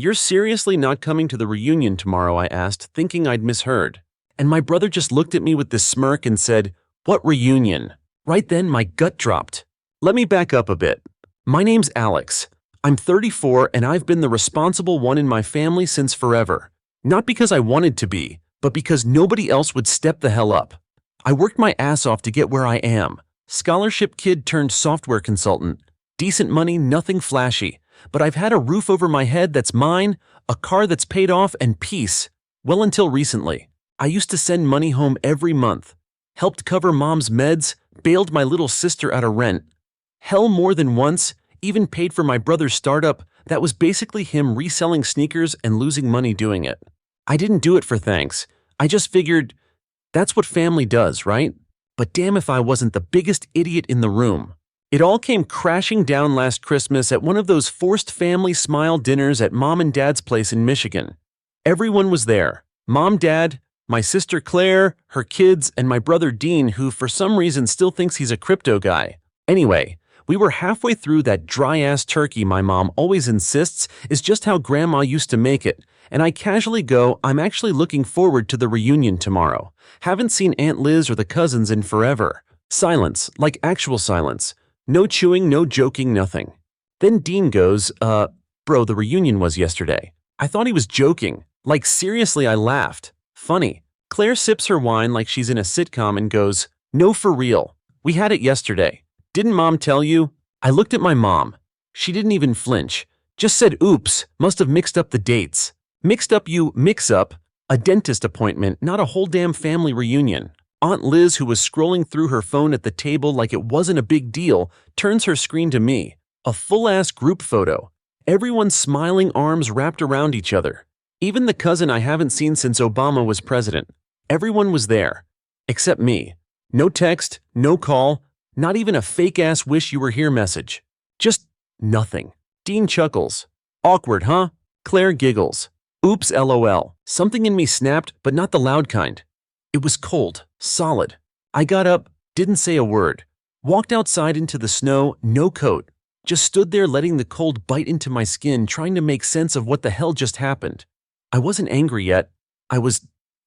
"You're seriously not coming to the reunion tomorrow?" I asked, thinking I'd misheard. And my brother just looked at me with this smirk and said, "What reunion?" Right then, my gut dropped. Let me back up a bit. My name's Alex. I'm 34 and I've been the responsible one in my family since forever. Not because I wanted to be, but because nobody else would step the hell up. I worked my ass off to get where I am. Scholarship kid turned software consultant. Decent money, nothing flashy. But I've had a roof over my head that's mine, a car that's paid off, and peace. Well, until recently. I used to send money home every month. Helped cover mom's meds, bailed my little sister out of rent. Hell, more than once, even paid for my brother's startup that was basically him reselling sneakers and losing money doing it. I didn't do it for thanks. I just figured, that's what family does, right? But damn if I wasn't the biggest idiot in the room. It all came crashing down last Christmas at one of those forced family smile dinners at Mom and Dad's place in Michigan. Everyone was there. Mom, Dad, my sister Claire, her kids, and my brother Dean, who for some reason still thinks he's a crypto guy. Anyway, we were halfway through that dry-ass turkey my mom always insists is just how Grandma used to make it, and I casually go, "I'm actually looking forward to the reunion tomorrow. Haven't seen Aunt Liz or the cousins in forever." Silence, like actual silence. No chewing, no joking, nothing. Then Dean goes, bro, the reunion was yesterday." I thought he was joking. Like seriously, I laughed. Funny. Claire sips her wine like she's in a sitcom and goes, "No, for real. We had it yesterday. Didn't Mom tell you?" I looked at my mom. She didn't even flinch. Just said, "Oops, must have mixed up the dates." Mixed up, you mix up. A dentist appointment, not a whole damn family reunion. Aunt Liz, who was scrolling through her phone at the table like it wasn't a big deal, turns her screen to me. A full-ass group photo. Everyone smiling, arms wrapped around each other. Even the cousin I haven't seen since Obama was president. Everyone was there. Except me. No text, no call, not even a fake-ass wish you were here message. Just nothing. Dean chuckles. "Awkward, huh?" Claire giggles. "Oops, LOL. Something in me snapped, but not the loud kind. It was cold, solid. I got up, didn't say a word. Walked outside into the snow, no coat. Just stood there letting the cold bite into my skin, trying to make sense of what the hell just happened. I wasn't angry yet. I was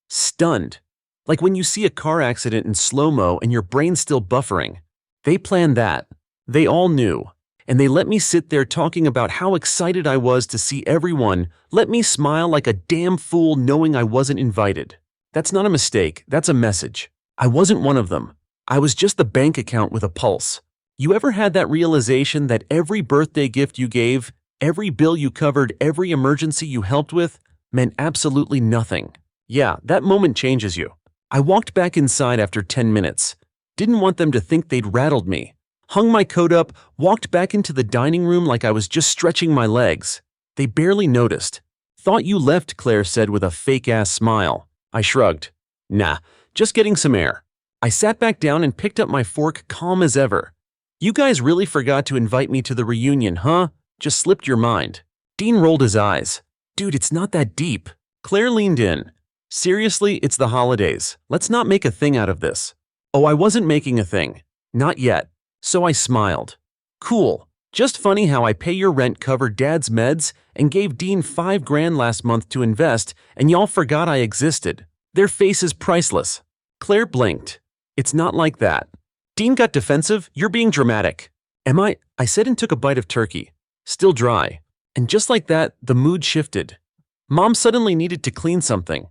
stunned. Like when you see a car accident in slow-mo and your brain's still buffering. They planned that. They all knew. And they let me sit there talking about how excited I was to see everyone, let me smile like a damn fool knowing I wasn't invited. That's not a mistake, that's a message. I wasn't one of them. I was just the bank account with a pulse. You ever had that realization that every birthday gift you gave, every bill you covered, every emergency you helped with, meant absolutely nothing? Yeah, that moment changes you. I walked back inside after 10 minutes. Didn't want them to think they'd rattled me. Hung my coat up, walked back into the dining room like I was just stretching my legs. They barely noticed. "Thought you left," Claire said with a fake-ass smile. I shrugged. "Nah, just getting some air." I sat back down and picked up my fork, calm as ever. "You guys really forgot to invite me to the reunion, huh? Just slipped your mind." Dean rolled his eyes. "Dude, it's not that deep." Claire leaned in. "Seriously, it's the holidays. Let's not make a thing out of this." Oh, I wasn't making a thing. Not yet. So I smiled. "Cool. Just funny how I pay your rent, cover Dad's meds, and gave Dean $5 grand last month to invest, and y'all forgot I existed. Their face is priceless." Claire blinked. "It's not like that." Dean got defensive. "You're being dramatic." "Am I?" I said and took a bite of turkey. Still dry. And just like that, the mood shifted. Mom suddenly needed to clean something.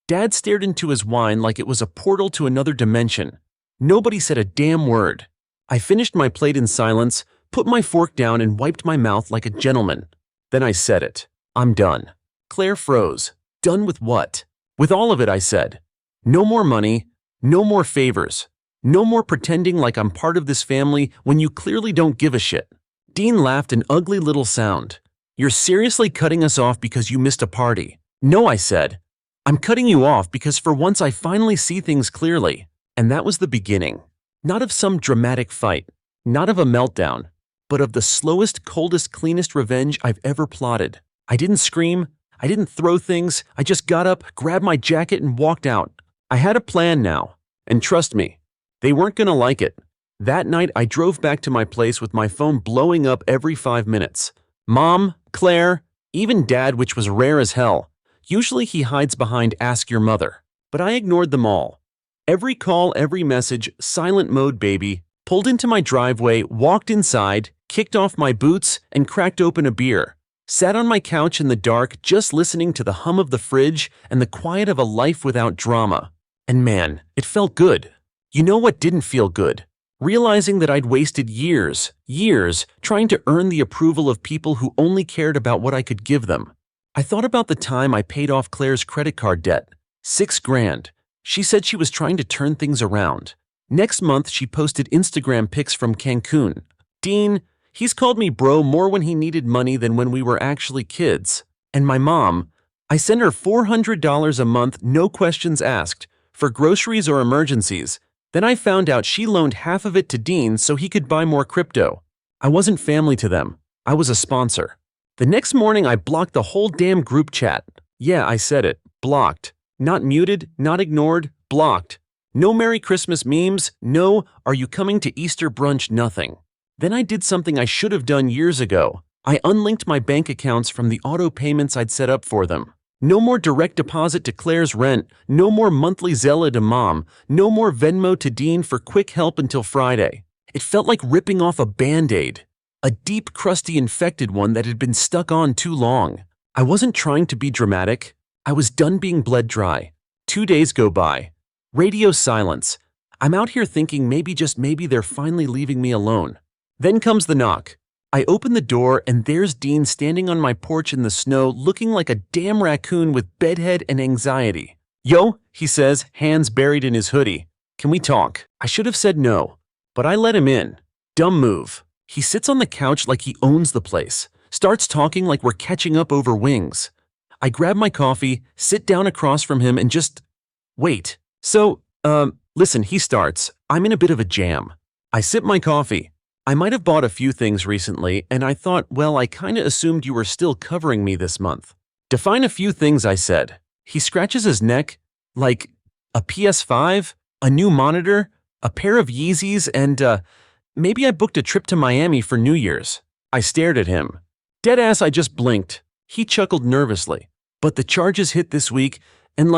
Dad stared into his wine like it was a portal to another dimension. Nobody said a damn word. I finished my plate in silence, put my fork down and wiped my mouth like a gentleman. Then I said it. "I'm done." Claire froze. "Done with what?" "With all of it," I said. "No more money, no more favors, no more pretending like I'm part of this family when you clearly don't give a shit." Dean laughed an ugly little sound. "You're seriously cutting us off because you missed a party?" "No," I said. "I'm cutting you off because for once I finally see things clearly." And that was the beginning. Not of some dramatic fight, not of a meltdown, but of the slowest, coldest, cleanest revenge I've ever plotted. I didn't scream. I didn't throw things. I just got up, grabbed my jacket, and walked out. I had a plan now. And trust me, they weren't gonna like it. That night, I drove back to my place with my phone blowing up every 5 minutes. "Mom, Claire, Even Dad, which was rare as hell. Usually he hides behind Ask Your Mother. But I ignored them all. Every call, every message, silent mode baby, pulled into my driveway, walked inside, kicked off my boots, and cracked open a beer. Sat on my couch in the dark, just listening to the hum of the fridge and the quiet of a life without drama. And man, it felt good. You know what didn't feel good? Realizing that I'd wasted years trying to earn the approval of people who only cared about what I could give them. I thought about the time I paid off Claire's credit card debt. $6,000. She said she was trying to turn things around. Next month, she posted Instagram pics from Cancun. Dean, he's called me bro more when he needed money than when we were actually kids. And my mom, I send her $400 a month, no questions asked, for groceries or emergencies. Then I found out she loaned half of it to Dean so he could buy more crypto. I wasn't family to them. I was a sponsor. The next morning, I blocked the whole damn group chat. Yeah, I said it. Blocked. Not muted, not ignored, blocked. No Merry Christmas memes, no are you coming to Easter brunch, nothing. Then I did something I should have done years ago. I unlinked my bank accounts from the auto payments I'd set up for them. No more direct deposit to Claire's rent, no more monthly Zella to Mom, no more Venmo to Dean for quick help until Friday. It felt like ripping off a Band-Aid. A deep, crusty, infected one that had been stuck on too long. I wasn't trying to be dramatic. I was done being bled dry. 2 days go by. Radio silence. I'm out here thinking maybe, just maybe, they're finally leaving me alone. Then comes the knock. I open the door and there's Dean standing on my porch in the snow looking like a damn raccoon with bedhead and anxiety. Yo, he says, hands buried in his hoodie. Can we talk? I should have said no, but I let him in. Dumb move. He sits on the couch like he owns the place. Starts talking like we're catching up over wings. I grab my coffee, sit down across from him and just wait. So, listen, he starts. I'm in a bit of a jam. I sip my coffee. I might have bought a few things recently, and I thought, well, I kinda assumed you were still covering me this month. Define a few things, I said. He scratches his neck, like a PS5, a new monitor, a pair of Yeezys, and maybe I booked a trip to Miami for New Year's. I stared at him. Deadass, I just blinked. He chuckled nervously. But the charges hit this week, and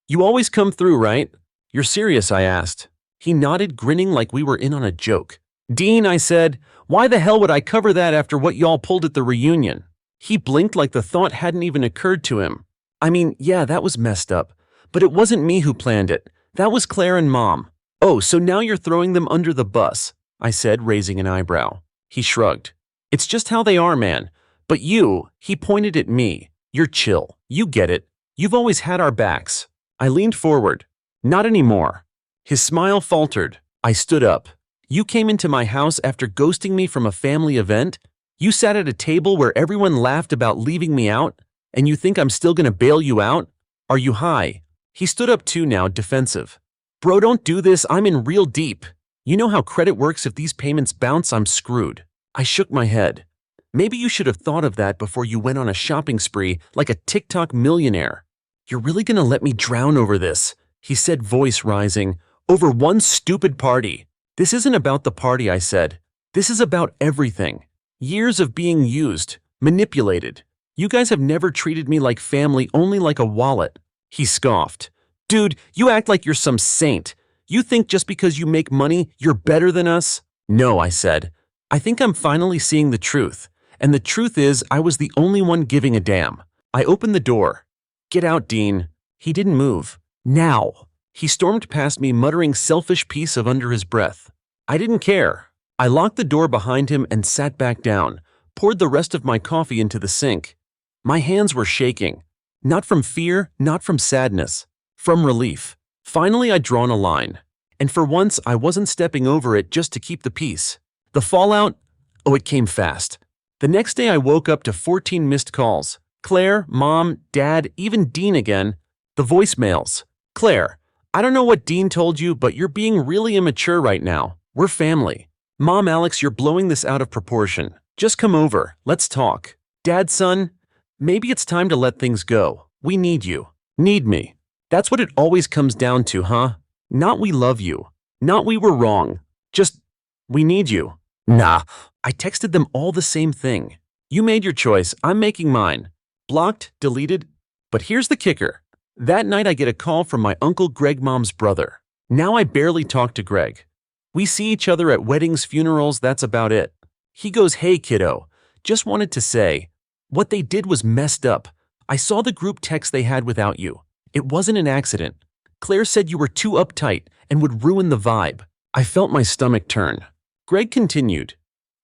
you always come through, right? You're serious, I asked. He nodded, grinning like we were in on a joke. Dean, I said, why the hell would I cover that after what y'all pulled at the reunion? He blinked like the thought hadn't even occurred to him. I mean, yeah, that was messed up. But it wasn't me who planned it. That was Claire and Mom. Oh, so now you're throwing them under the bus, I said, raising an eyebrow. He shrugged. It's just how they are, man. But you, he pointed at me. You're chill. You get it. You've always had our backs. I leaned forward. Not anymore. His smile faltered. I stood up. You came into my house after ghosting me from a family event? You sat at a table where everyone laughed about leaving me out? And you think I'm still gonna bail you out? Are you high? He stood up too now, defensive. Bro, don't do this. I'm in real deep. You know how credit works. If these payments bounce, I'm screwed. I shook my head. Maybe you should have thought of that before you went on a shopping spree like a TikTok millionaire. You're really gonna let me drown over this? He said, voice rising. Over one stupid party. This isn't about the party, I said. This is about everything. Years of being used, manipulated. You guys have never treated me like family, only like a wallet. He scoffed. Dude, you act like you're some saint. You think just because you make money, you're better than us? No, I said. I think I'm finally seeing the truth. And the truth is, I was the only one giving a damn. I opened the door. Get out, Dean. He didn't move. Now. He stormed past me, muttering selfish piece of under his breath. I didn't care. I locked the door behind him and sat back down, poured the rest of my coffee into the sink. My hands were shaking. Not from fear, not from sadness. From relief. Finally, I'd drawn a line. And for once, I wasn't stepping over it just to keep the peace. The fallout? Oh, it came fast. The next day, I woke up to 14 missed calls. Claire, Mom, Dad, even Dean again. The voicemails. Claire, I don't know what Dean told you, but you're being really immature right now. We're family. Mom, Alex, you're blowing this out of proportion. Just come over. Let's talk. Dad, son, maybe it's time to let things go. We need you. Need me. That's what it always comes down to, huh? Not we love you. Not we were wrong. Just, we need you. Nah. I texted them all the same thing. You made your choice, I'm making mine. Blocked, deleted. But here's the kicker. That night I get a call from my Uncle Greg Mom's brother. Now I barely talk to Greg. We see each other at weddings, funerals, that's about it. He goes, "Hey kiddo, just wanted to say, what they did was messed up. I saw the group text they had without you. It wasn't an accident. Claire said you were too uptight and would ruin the vibe." I felt my stomach turn. Greg continued,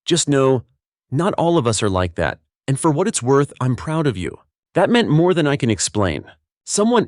"Just know, not all of us are like that, and for what it's worth, I'm proud of you." That meant more than I can explain.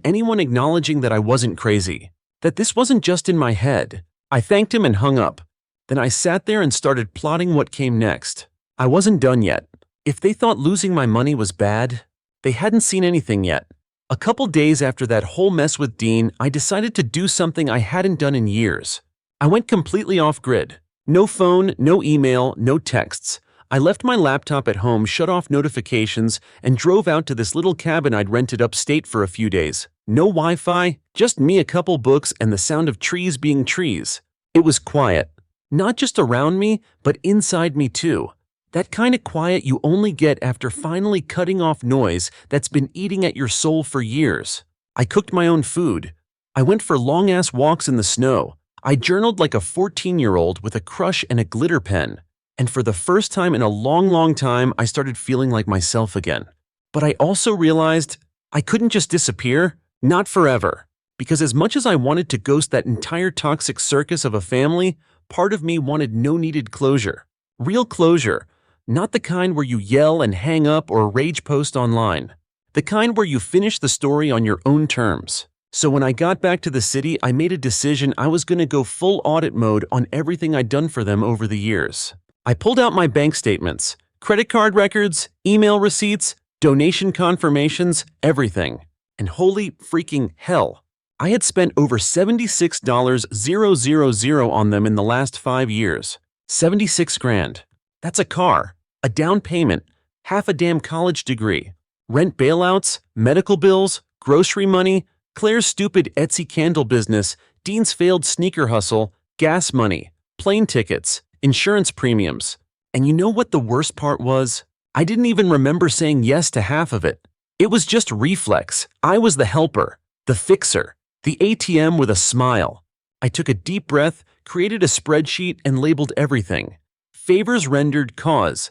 Anyone acknowledging that I wasn't crazy, that this wasn't just in my head. I thanked him and hung up. Then I sat there and started plotting what came next. I wasn't done yet. If they thought losing my money was bad, they hadn't seen anything yet. A couple days after that whole mess with Dean, I decided to do something I hadn't done in years. I went completely off-grid. No phone, no email, no texts. I left my laptop at home, shut off notifications, and drove out to this little cabin I'd rented upstate for a few days. No Wi-Fi, just me, a couple books, and the sound of trees being trees. It was quiet. Not just around me, but inside me too. That kind of quiet you only get after finally cutting off noise that's been eating at your soul for years. I cooked my own food. I went for long-ass walks in the snow. I journaled like a 14-year-old with a crush and a glitter pen. And for the first time in a long time, I started feeling like myself again. But I also realized I couldn't just disappear, not forever. Because as much as I wanted to ghost that entire toxic circus of a family, part of me wanted needed closure. Real closure. Not the kind where you yell and hang up or rage post online. The kind where you finish the story on your own terms. So when I got back to the city, I made a decision I was going to go full audit mode on everything I'd done for them over the years. I pulled out my bank statements, credit card records, email receipts, donation confirmations, everything. And holy freaking hell, I had spent over $76,000 on them in the last 5 years. 76 grand. That's a car, a down payment, half a damn college degree, rent bailouts, medical bills, grocery money, Claire's stupid Etsy candle business, Dean's failed sneaker hustle, gas money, plane tickets, insurance premiums. And you know what the worst part was? I didn't even remember saying yes to half of it. It was just reflex. I was the helper, the fixer, the ATM with a smile. I took a deep breath, created a spreadsheet, and labeled everything. Favors rendered cause.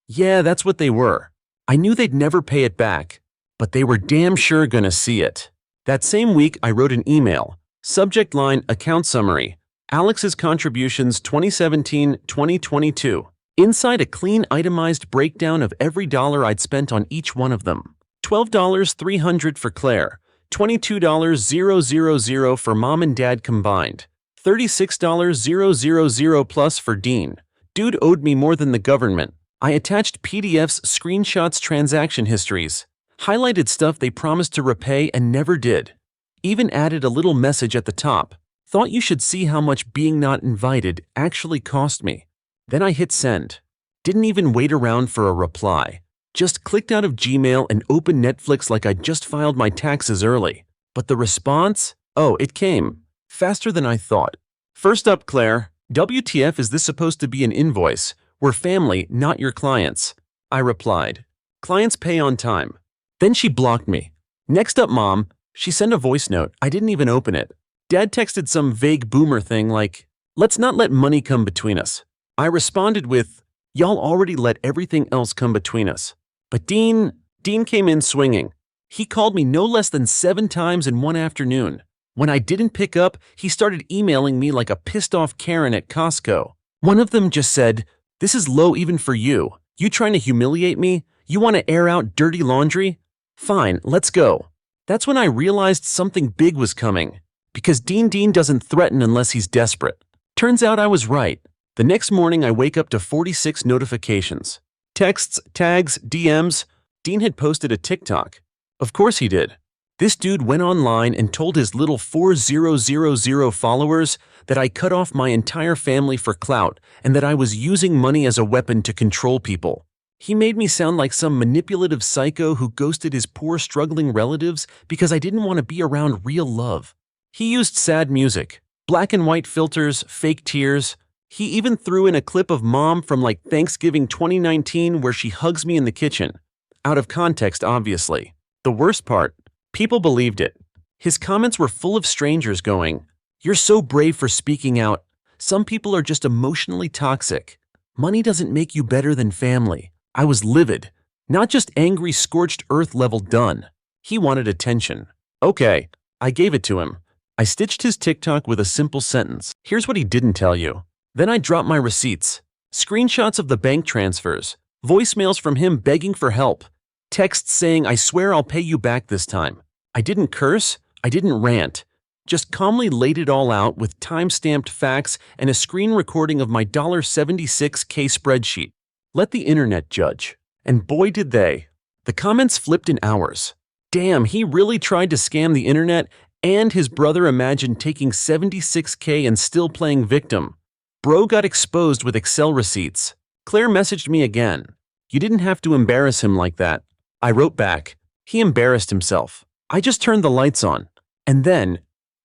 Yeah, that's what they were. I knew they'd never pay it back, but they were damn sure gonna see it. That same week, I wrote an email. Subject line, account summary. Alex's contributions 2017-2022. Inside a clean itemized breakdown of every dollar I'd spent on each one of them. $12,300 for Claire, $22,000 for mom and dad combined, $36,000 plus for Dean. Dude owed me more than the government. I attached PDFs, screenshots, transaction histories, highlighted stuff they promised to repay and never did. Even added a little message at the top. Thought you should see how much being not invited actually cost me. Then I hit send. Didn't even wait around for a reply. Just clicked out of Gmail and opened Netflix like I'd just filed my taxes early. But the response? Oh, it came. Faster than I thought. First up, Claire. WTF, is this supposed to be an invoice? We're family, not your clients. I replied. Clients pay on time. Then she blocked me. Next up, Mom. She sent a voice note. I didn't even open it. Dad texted some vague boomer thing like, let's not let money come between us. I responded with, y'all already let everything else come between us. But Dean came in swinging. He called me no less than 7 times in one afternoon. When I didn't pick up, he started emailing me like a pissed-off Karen at Costco. One of them just said, this is low even for you. You trying to humiliate me? You want to air out dirty laundry? Fine, let's go. That's when I realized something big was coming. Because Dean doesn't threaten unless he's desperate. Turns out I was right. The next morning I wake up to 46 notifications. Texts, tags, DMs. Dean had posted a TikTok. Of course he did. This dude went online and told his little 4000 followers that I cut off my entire family for clout and that I was using money as a weapon to control people. He made me sound like some manipulative psycho who ghosted his poor struggling relatives because I didn't want to be around real love. He used sad music, black and white filters, fake tears. He even threw in a clip of mom from like Thanksgiving 2019 where she hugs me in the kitchen. Out of context, obviously. The worst part, people believed it. His comments were full of strangers going, "You're so brave for speaking out. Some people are just emotionally toxic. Money doesn't make you better than family." I was livid. Not just angry, scorched earth level done. He wanted attention. Okay, I gave it to him. I stitched his TikTok with a simple sentence. Here's what he didn't tell you. Then I dropped my receipts. Screenshots of the bank transfers. Voicemails from him begging for help. Texts saying, "I swear I'll pay you back this time." I didn't curse. I didn't rant. Just calmly laid it all out with time-stamped facts and a screen recording of my $76K spreadsheet. Let the internet judge. And boy did they. The comments flipped in hours. Damn, he really tried to scam the internet, and his brother imagined taking $76K and still playing victim. Bro got exposed with Excel receipts. Claire messaged me again. "You didn't have to embarrass him like that." I wrote back. He embarrassed himself. I just turned the lights on. And then,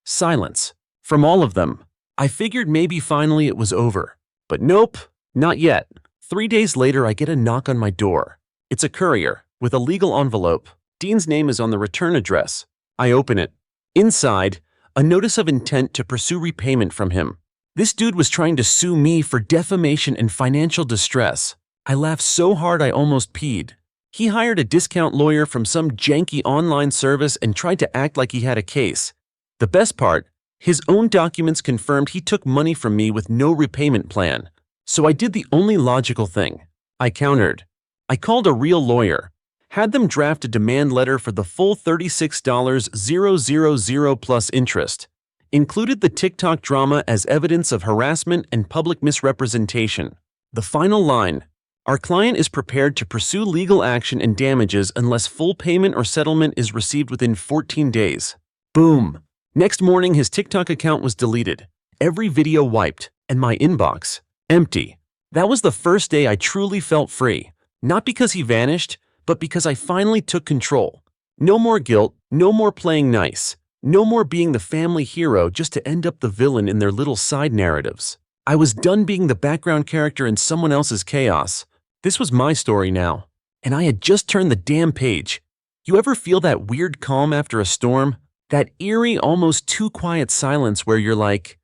silence. From all of them. I figured maybe finally it was over. But nope, not yet. 3 days later, I get a knock on my door. It's a courier, with a legal envelope. Dean's name is on the return address. I open it. Inside, a notice of intent to pursue repayment from him. This dude was trying to sue me for defamation and financial distress. I laughed so hard I almost peed. He hired a discount lawyer from some janky online service and tried to act like he had a case. The best part, his own documents confirmed he took money from me with no repayment plan. So I did the only logical thing. I countered. I called a real lawyer, had them draft a demand letter for the full $36,000 plus interest, included the TikTok drama as evidence of harassment and public misrepresentation. The final line, our client is prepared to pursue legal action and damages unless full payment or settlement is received within 14 days. Boom. Next morning, his TikTok account was deleted, every video wiped, and my inbox empty. That was the first day I truly felt free. Not because he vanished, but because I finally took control. No more guilt, no more playing nice, no more being the family hero just to end up the villain in their little side narratives. I was done being the background character in someone else's chaos. This was my story now, and I had just turned the damn page. You ever feel that weird calm after a storm? That eerie, almost too quiet silence where you're like,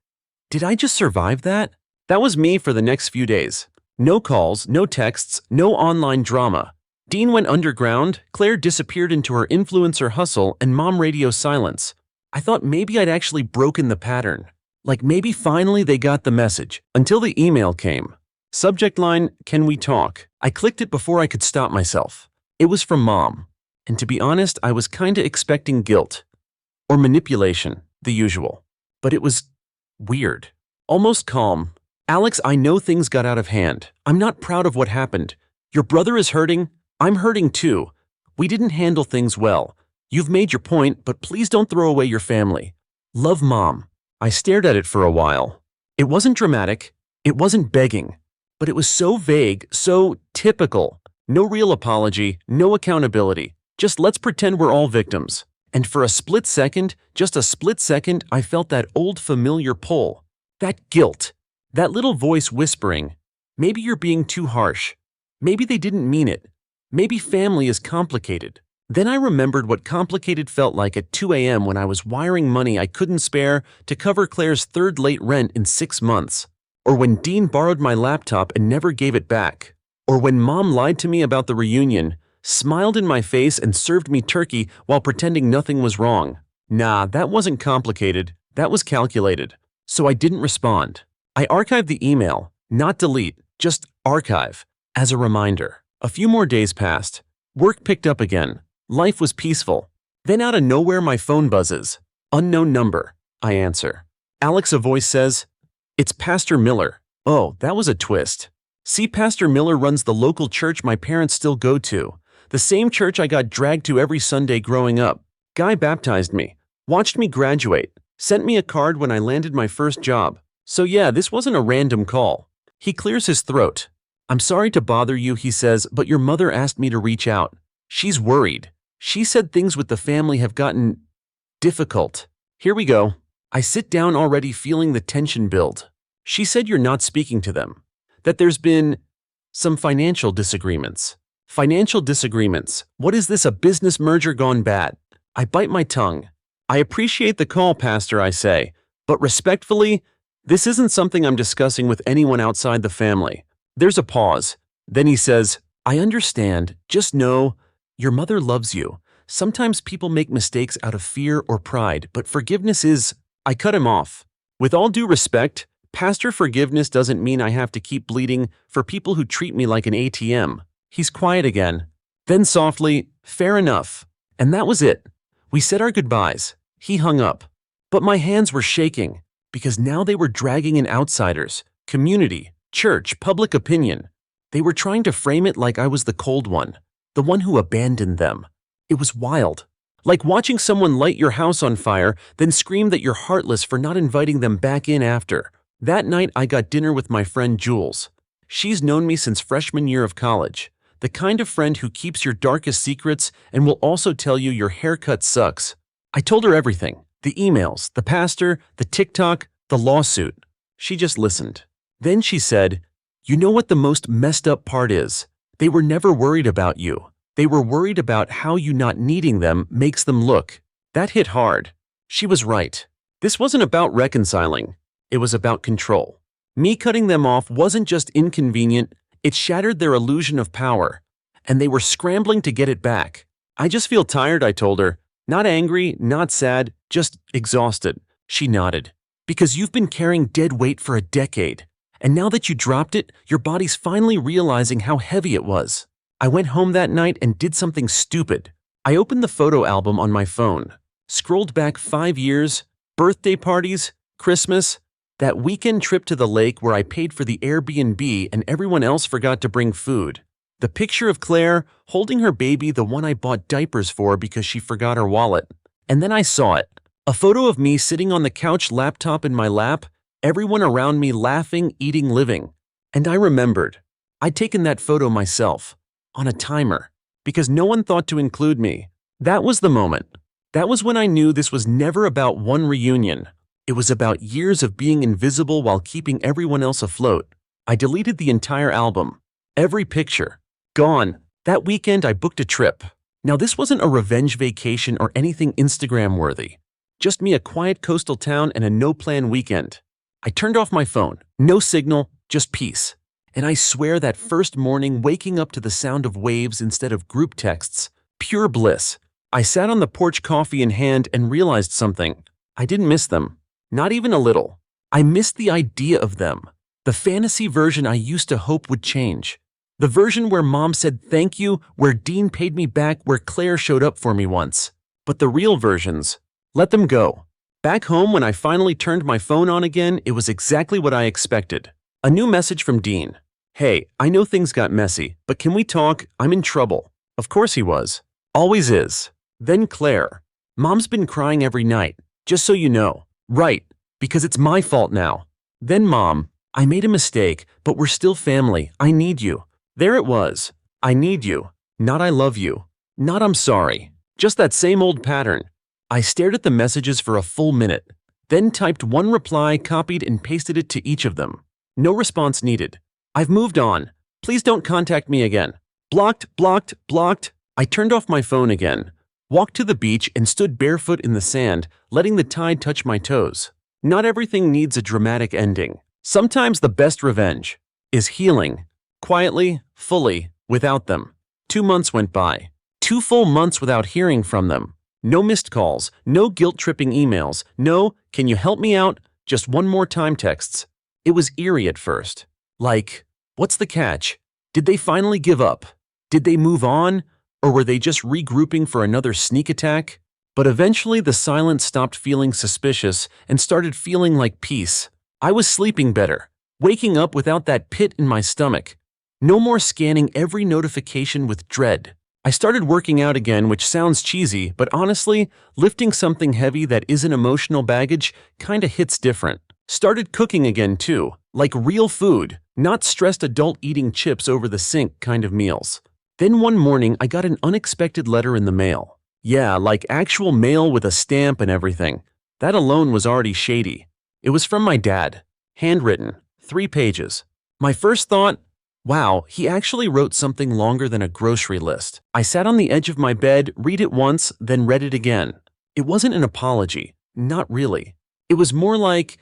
did I just survive that? That was me for the next few days. No calls, no texts, no online drama. Dean went underground, Claire disappeared into her influencer hustle, and mom radio silence. I thought maybe I'd actually broken the pattern. Like maybe finally they got the message. Until the email came. Subject line, "Can we talk?" I clicked it before I could stop myself. It was from mom. And to be honest, I was kinda expecting guilt. Or manipulation, the usual. But it was weird. Almost calm. "Alex, I know things got out of hand. I'm not proud of what happened. Your brother is hurting. I'm hurting too. We didn't handle things well. You've made your point, but please don't throw away your family. Love, Mom." I stared at it for a while. It wasn't dramatic. It wasn't begging. But it was so vague, so typical. No real apology, no accountability. Just let's pretend we're all victims. And for a split second, just a split second, I felt that old familiar pull. That guilt. That little voice whispering, maybe you're being too harsh. Maybe they didn't mean it. Maybe family is complicated. Then I remembered what complicated felt like at 2 a.m. when I was wiring money I couldn't spare to cover Claire's third late rent in 6 months. Or when Dean borrowed my laptop and never gave it back. Or when Mom lied to me about the reunion, smiled in my face and served me turkey while pretending nothing was wrong. Nah, that wasn't complicated. That was calculated. So I didn't respond. I archived the email, not delete, just archive, as a reminder. A few more days passed. Work picked up again. Life was peaceful. Then out of nowhere my phone buzzes. Unknown number. I answer. Alex, a voice says, "It's Pastor Miller." Oh, that was a twist. See, Pastor Miller runs the local church my parents still go to. The same church I got dragged to every Sunday growing up. Guy baptized me, watched me graduate, sent me a card when I landed my first job. So yeah, this wasn't a random call. He clears his throat. "I'm sorry to bother you," he says, "but your mother asked me to reach out. She's worried. She said things with the family have gotten difficult." Here we go. I sit down already feeling the tension build. She said you're not speaking to them, that there's been some financial disagreements. Financial disagreements. What is this, a business merger gone bad? I bite my tongue. I appreciate the call, Pastor, I say, but respectfully, this isn't something I'm discussing with anyone outside the family. There's a pause. Then he says, I understand. Just know, your mother loves you. Sometimes people make mistakes out of fear or pride, but forgiveness is… I cut him off. With all due respect, Pastor, forgiveness doesn't mean I have to keep bleeding for people who treat me like an ATM. He's quiet again. Then softly, fair enough. And that was it. We said our goodbyes. He hung up. But my hands were shaking, because now they were dragging in outsiders, community, church, public opinion. They were trying to frame it like I was the cold one, the one who abandoned them. It was wild. Like watching someone light your house on fire, then scream that you're heartless for not inviting them back in after. That night I got dinner with my friend Jules. She's known me since freshman year of college. The kind of friend who keeps your darkest secrets and will also tell you your haircut sucks. I told her everything. The emails, the pastor, the TikTok, the lawsuit. She just listened. Then she said, you know what the most messed up part is? They were never worried about you. They were worried about how you not needing them makes them look. That hit hard. She was right. This wasn't about reconciling. It was about control. Me cutting them off wasn't just inconvenient, it shattered their illusion of power. And they were scrambling to get it back. I just feel tired, I told her. Not angry, not sad, just exhausted. She nodded. Because you've been carrying dead weight for a decade. And now that you dropped it, your body's finally realizing how heavy it was. I went home that night and did something stupid. I opened the photo album on my phone, scrolled back 5 years, birthday parties, Christmas, that weekend trip to the lake where I paid for the Airbnb and everyone else forgot to bring food. The picture of Claire holding her baby, the one I bought diapers for because she forgot her wallet. And then I saw it. A photo of me sitting on the couch, laptop in my lap, everyone around me laughing, eating, living. And I remembered. I'd taken that photo myself, on a timer, because no one thought to include me. That was the moment. That was when I knew this was never about one reunion. It was about years of being invisible while keeping everyone else afloat. I deleted the entire album. Every picture. Gone. That weekend I booked a trip. Now this wasn't a revenge vacation or anything Instagram-worthy. Just me, a quiet coastal town, and a no-plan weekend. I turned off my phone. No signal, just peace. And I swear that first morning, waking up to the sound of waves instead of group texts, pure bliss. I sat on the porch, coffee in hand, and realized something. I didn't miss them. Not even a little. I missed the idea of them. The fantasy version I used to hope would change. The version where Mom said thank you, where Dean paid me back, where Claire showed up for me once. But the real versions, let them go. Back home, when I finally turned my phone on again, it was exactly what I expected. A new message from Dean. Hey, I know things got messy, but can we talk? I'm in trouble. Of course he was. Always is. Then Claire. Mom's been crying every night, just so you know. Right, because it's my fault now. Then Mom, I made a mistake, but we're still family. I need you. There it was. I need you. Not I love you. Not I'm sorry. Just that same old pattern. I stared at the messages for a full minute, then typed one reply, copied and pasted it to each of them. No response needed. I've moved on. Please don't contact me again. Blocked, blocked, blocked. I turned off my phone again, walked to the beach and stood barefoot in the sand, letting the tide touch my toes. Not everything needs a dramatic ending. Sometimes the best revenge is healing, quietly, fully, without them. 2 months went by. 2 full months without hearing from them. No missed calls, no guilt-tripping emails, no, can you help me out? Just one more time texts. It was eerie at first. Like, what's the catch? Did they finally give up? Did they move on? Or were they just regrouping for another sneak attack? But eventually the silence stopped feeling suspicious and started feeling like peace. I was sleeping better, waking up without that pit in my stomach. No more scanning every notification with dread. I started working out again, which sounds cheesy, but honestly, lifting something heavy that isn't emotional baggage kinda hits different. Started cooking again too, like real food, not stressed adult eating chips over the sink kind of meals. Then one morning I got an unexpected letter in the mail. Yeah, like actual mail with a stamp and everything. That alone was already shady. It was from my dad. Handwritten, 3 pages. My first thought, wow, he actually wrote something longer than a grocery list. I sat on the edge of my bed, read it once, then read it again. It wasn't an apology, not really. It was more like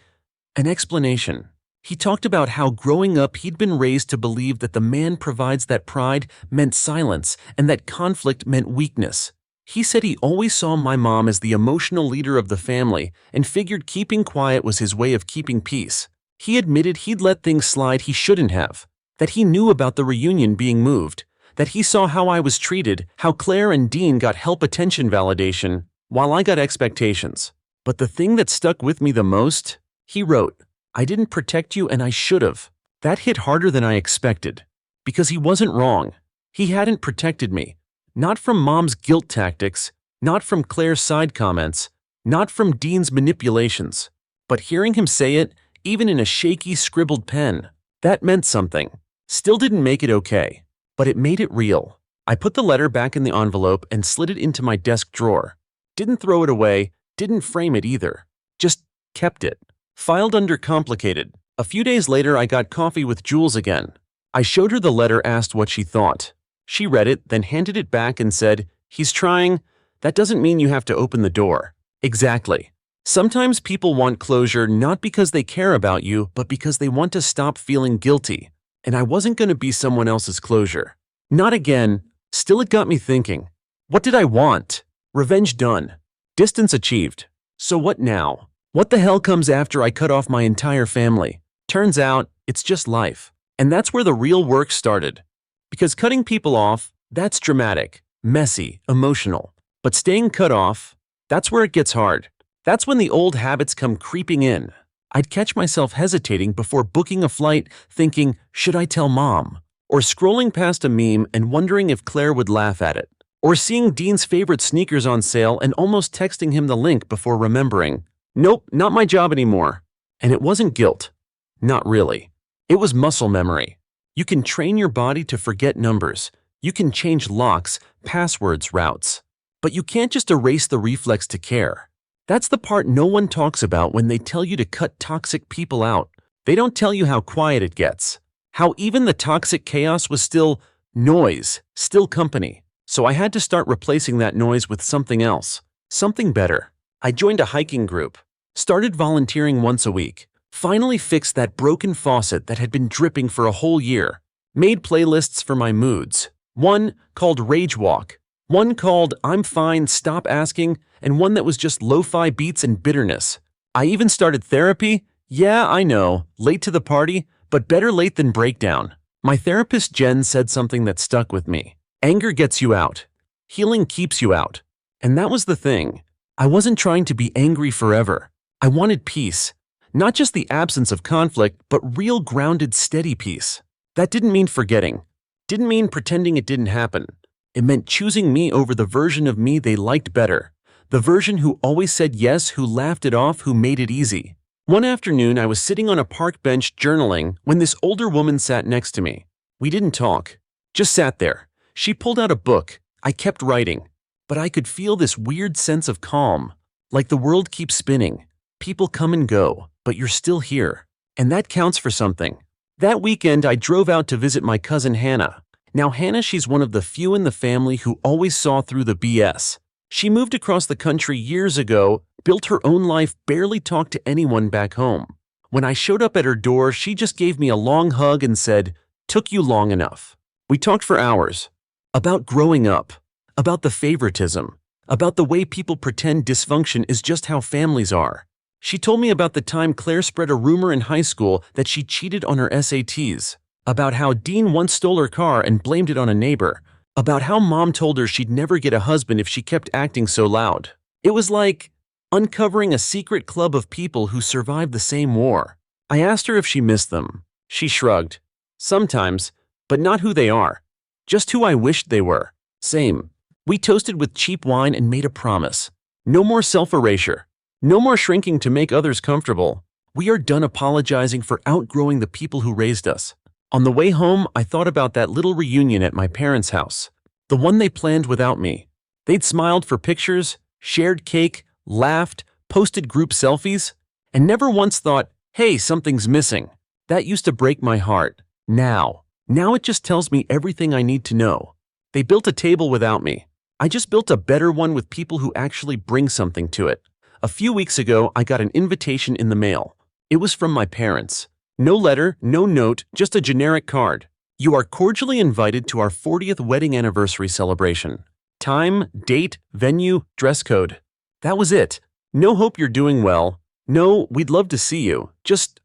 an explanation. He talked about how growing up he'd been raised to believe that the man provides that pride meant silence and that conflict meant weakness. He said he always saw my mom as the emotional leader of the family and figured keeping quiet was his way of keeping peace. He admitted he'd let things slide he shouldn't have, that he knew about the reunion being moved, that he saw how I was treated, how Claire and Dean got help, attention, validation, while I got expectations. But the thing that stuck with me the most, he wrote, I didn't protect you and I should have. That hit harder than I expected. Because he wasn't wrong. He hadn't protected me. Not from Mom's guilt tactics, not from Claire's side comments, not from Dean's manipulations. But hearing him say it, even in a shaky, scribbled pen, that meant something. Still didn't make it okay, but it made it real. I put the letter back in the envelope and slid it into my desk drawer. Didn't throw it away, didn't frame it either. Just kept it. Filed under complicated. A few days later, I got coffee with Jules again. I showed her the letter, asked what she thought. She read it, then handed it back and said, he's trying. That doesn't mean you have to open the door. Exactly. Sometimes people want closure not because they care about you, but because they want to stop feeling guilty. And I wasn't going to be someone else's closure. Not again. Still, it got me thinking. What did I want? Revenge done. Distance achieved. So what now? What the hell comes after I cut off my entire family? Turns out, it's just life. And that's where the real work started. Because cutting people off, that's dramatic, messy, emotional. But staying cut off, that's where it gets hard. That's when the old habits come creeping in. I'd catch myself hesitating before booking a flight, thinking, should I tell Mom? Or scrolling past a meme and wondering if Claire would laugh at it. Or seeing Dean's favorite sneakers on sale and almost texting him the link before remembering, nope, not my job anymore. And it wasn't guilt. Not really. It was muscle memory. You can train your body to forget numbers. You can change locks, passwords, routes. But you can't just erase the reflex to care. That's the part no one talks about when they tell you to cut toxic people out. They don't tell you how quiet it gets. How even the toxic chaos was still noise, still company. So I had to start replacing that noise with something else. Something better. I joined a hiking group. Started volunteering once a week. Finally fixed that broken faucet that had been dripping for a whole year. Made playlists for my moods. One called Rage Walk. One called I'm Fine, Stop Asking, and one that was just lo-fi beats and bitterness. I even started therapy. Yeah, I know, late to the party, but better late than breakdown. My therapist Jen said something that stuck with me. Anger gets you out. Healing keeps you out. And that was the thing. I wasn't trying to be angry forever. I wanted peace. Not just the absence of conflict, but real grounded, steady peace. That didn't mean forgetting. Didn't mean pretending it didn't happen. It meant choosing me over the version of me they liked better. The version who always said yes, who laughed it off, who made it easy. One afternoon, I was sitting on a park bench journaling when this older woman sat next to me. We didn't talk. Just sat there. She pulled out a book. I kept writing. But I could feel this weird sense of calm. Like the world keeps spinning. People come and go, but you're still here. And that counts for something. That weekend, I drove out to visit my cousin Hannah. Now Hannah, she's one of the few in the family who always saw through the BS. She moved across the country years ago, built her own life, barely talked to anyone back home. When I showed up at her door, she just gave me a long hug and said, "Took you long enough." We talked for hours. About growing up. About the favoritism. About the way people pretend dysfunction is just how families are. She told me about the time Claire spread a rumor in high school that she cheated on her SATs. About how Dean once stole her car and blamed it on a neighbor. About how Mom told her she'd never get a husband if she kept acting so loud. It was like uncovering a secret club of people who survived the same war. I asked her if she missed them. She shrugged. Sometimes, but not who they are. Just who I wished they were. Same. We toasted with cheap wine and made a promise. No more self-erasure. No more shrinking to make others comfortable. We are done apologizing for outgrowing the people who raised us. On the way home, I thought about that little reunion at my parents' house. The one they planned without me. They'd smiled for pictures, shared cake, laughed, posted group selfies, and never once thought, Hey, something's missing. That used to break my heart. Now it just tells me everything I need to know. They built a table without me. I just built a better one with people who actually bring something to it. A few weeks ago, I got an invitation in the mail. It was from my parents. No letter, no note, just a generic card. You are cordially invited to our 40th wedding anniversary celebration. Time, date, venue, dress code. That was it. No hope you're doing well. No, we'd love to see you. Just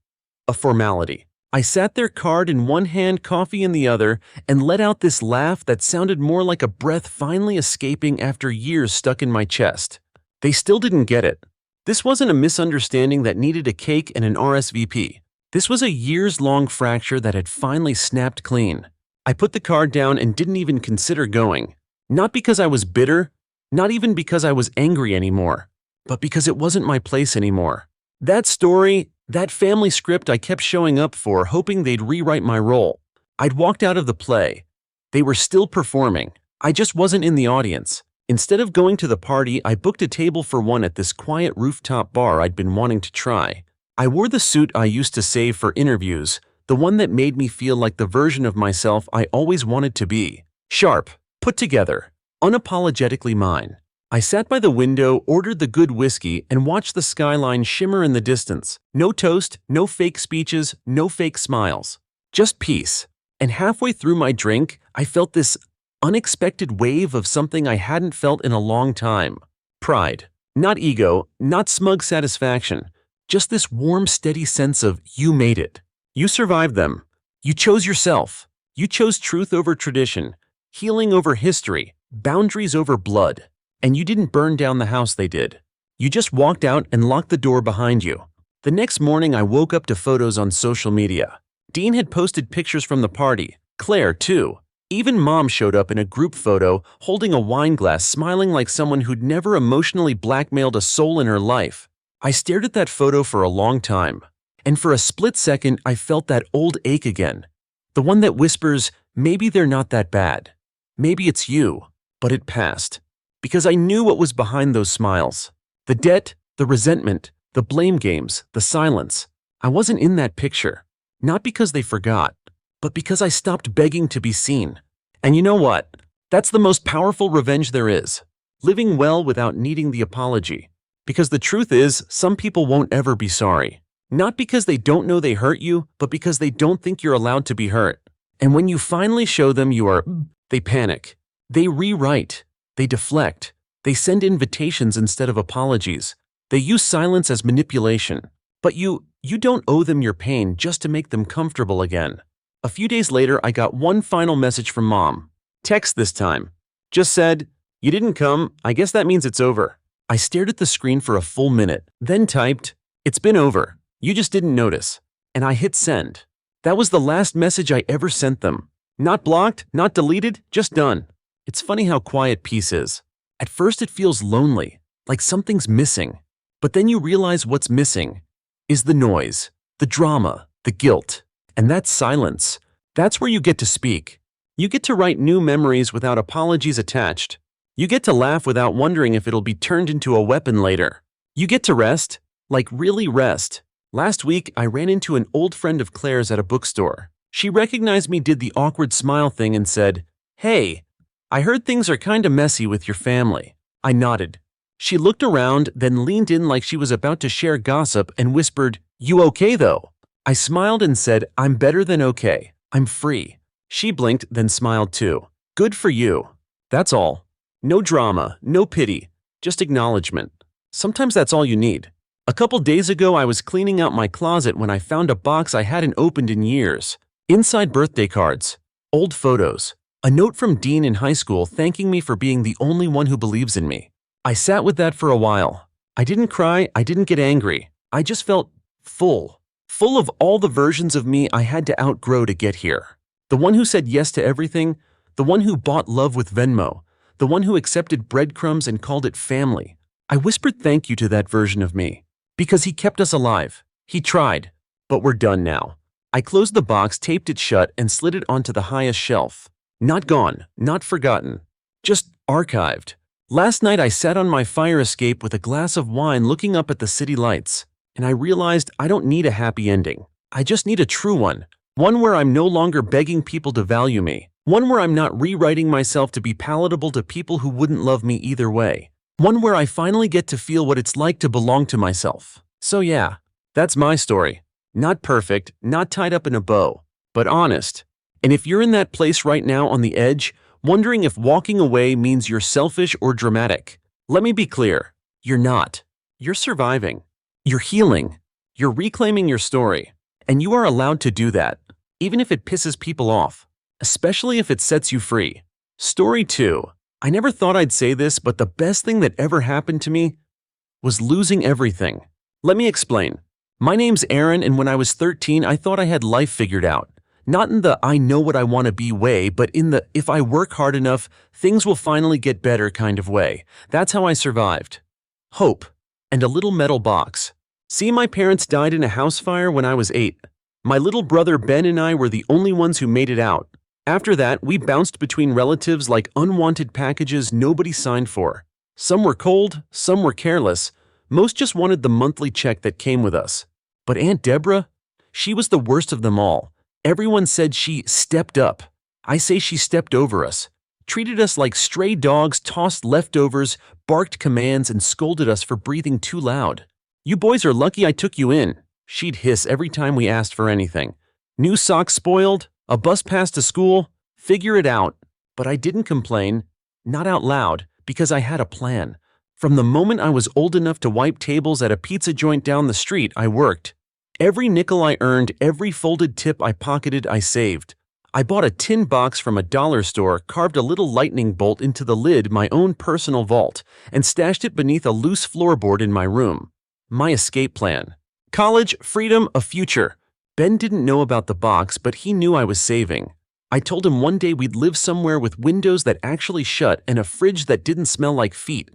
a formality. I sat there, card in one hand, coffee in the other, and let out this laugh that sounded more like a breath finally escaping after years stuck in my chest. They still didn't get it. This wasn't a misunderstanding that needed a cake and an RSVP. This was a years-long fracture that had finally snapped clean. I put the card down and didn't even consider going. Not because I was bitter, not even because I was angry anymore, but because it wasn't my place anymore. That story, that family script I kept showing up for, hoping they'd rewrite my role. I'd walked out of the play. They were still performing. I just wasn't in the audience. Instead of going to the party, I booked a table for one at this quiet rooftop bar I'd been wanting to try. I wore the suit I used to save for interviews, the one that made me feel like the version of myself I always wanted to be. Sharp, put together, unapologetically mine. I sat by the window, ordered the good whiskey, and watched the skyline shimmer in the distance. No toast, no fake speeches, no fake smiles. Just peace. And halfway through my drink, I felt this unexpected wave of something I hadn't felt in a long time. Pride. Not ego, not smug satisfaction. Just this warm, steady sense of, you made it. You survived them. You chose yourself. You chose truth over tradition, healing over history, boundaries over blood. And you didn't burn down the house they did. You just walked out and locked the door behind you. The next morning, I woke up to photos on social media. Dean had posted pictures from the party. Claire, too. Even Mom showed up in a group photo, holding a wine glass, smiling like someone who'd never emotionally blackmailed a soul in her life. I stared at that photo for a long time, and for a split second, I felt that old ache again. The one that whispers, maybe they're not that bad. Maybe it's you, but it passed. Because I knew what was behind those smiles. The debt, the resentment, the blame games, the silence. I wasn't in that picture. Not because they forgot, but because I stopped begging to be seen. And you know what? That's the most powerful revenge there is. Living well without needing the apology. Because the truth is, some people won't ever be sorry. Not because they don't know they hurt you, but because they don't think you're allowed to be hurt. And when you finally show them you are, they panic. They rewrite. They deflect. They send invitations instead of apologies. They use silence as manipulation. But you don't owe them your pain just to make them comfortable again. A few days later, I got one final message from Mom. Text this time. Just said, you didn't come, I guess that means it's over. I stared at the screen for a full minute, then typed, it's been over. You just didn't notice. And I hit send. That was the last message I ever sent them. Not blocked, not deleted, just done. It's funny how quiet peace is. At first it feels lonely, like something's missing. But then you realize what's missing is the noise, the drama, the guilt. And that silence, that's where you get to speak. You get to write new memories without apologies attached. You get to laugh without wondering if it'll be turned into a weapon later. You get to rest, like really rest. Last week, I ran into an old friend of Claire's at a bookstore. She recognized me, did the awkward smile thing, and said, "Hey, I heard things are kinda messy with your family." I nodded. She looked around, then leaned in like she was about to share gossip and whispered, "You okay though?" I smiled and said, "I'm better than okay. I'm free." She blinked, then smiled too. "Good for you." That's all. No drama, no pity, just acknowledgement. Sometimes that's all you need. A couple days ago, I was cleaning out my closet when I found a box I hadn't opened in years. Inside, birthday cards, old photos, a note from Dean in high school thanking me for being the only one who believes in me. I sat with that for a while. I didn't cry, I didn't get angry. I just felt full. Full of all the versions of me I had to outgrow to get here. The one who said yes to everything, the one who bought love with Venmo, the one who accepted breadcrumbs and called it family. I whispered thank you to that version of me. Because he kept us alive. He tried. But we're done now. I closed the box, taped it shut, and slid it onto the highest shelf. Not gone, not forgotten. Just archived. Last night I sat on my fire escape with a glass of wine looking up at the city lights. And I realized I don't need a happy ending. I just need a true one. One where I'm no longer begging people to value me. One where I'm not rewriting myself to be palatable to people who wouldn't love me either way. One where I finally get to feel what it's like to belong to myself. So yeah, that's my story. Not perfect, not tied up in a bow, but honest. And if you're in that place right now on the edge, wondering if walking away means you're selfish or dramatic, let me be clear. You're not. You're surviving. You're healing. You're reclaiming your story. And you are allowed to do that, even if it pisses people off, especially if it sets you free. Story 2. I never thought I'd say this, but the best thing that ever happened to me was losing everything. Let me explain. My name's Aaron, and when I was 13, I thought I had life figured out. Not in the I know what I want to be way, but in the if I work hard enough, things will finally get better kind of way. That's how I survived. Hope. And a little metal box. See, my parents died in a house fire when I was 8. My little brother Ben and I were the only ones who made it out. After that, we bounced between relatives like unwanted packages nobody signed for. Some were cold, some were careless. Most just wanted the monthly check that came with us. But Aunt Deborah? She was the worst of them all. Everyone said she stepped up. I say she stepped over us. Treated us like stray dogs, tossed leftovers, barked commands, and scolded us for breathing too loud. You boys are lucky I took you in, she'd hiss every time we asked for anything. New socks spoiled, a bus pass to school, figure it out. But I didn't complain, not out loud, because I had a plan. From the moment I was old enough to wipe tables at a pizza joint down the street, I worked. Every nickel I earned, every folded tip I pocketed, I saved. I bought a tin box from a dollar store, carved a little lightning bolt into the lid, my own personal vault, and stashed it beneath a loose floorboard in my room. My escape plan. College, freedom, a future. Ben didn't know about the box, but he knew I was saving. I told him one day we'd live somewhere with windows that actually shut and a fridge that didn't smell like feet.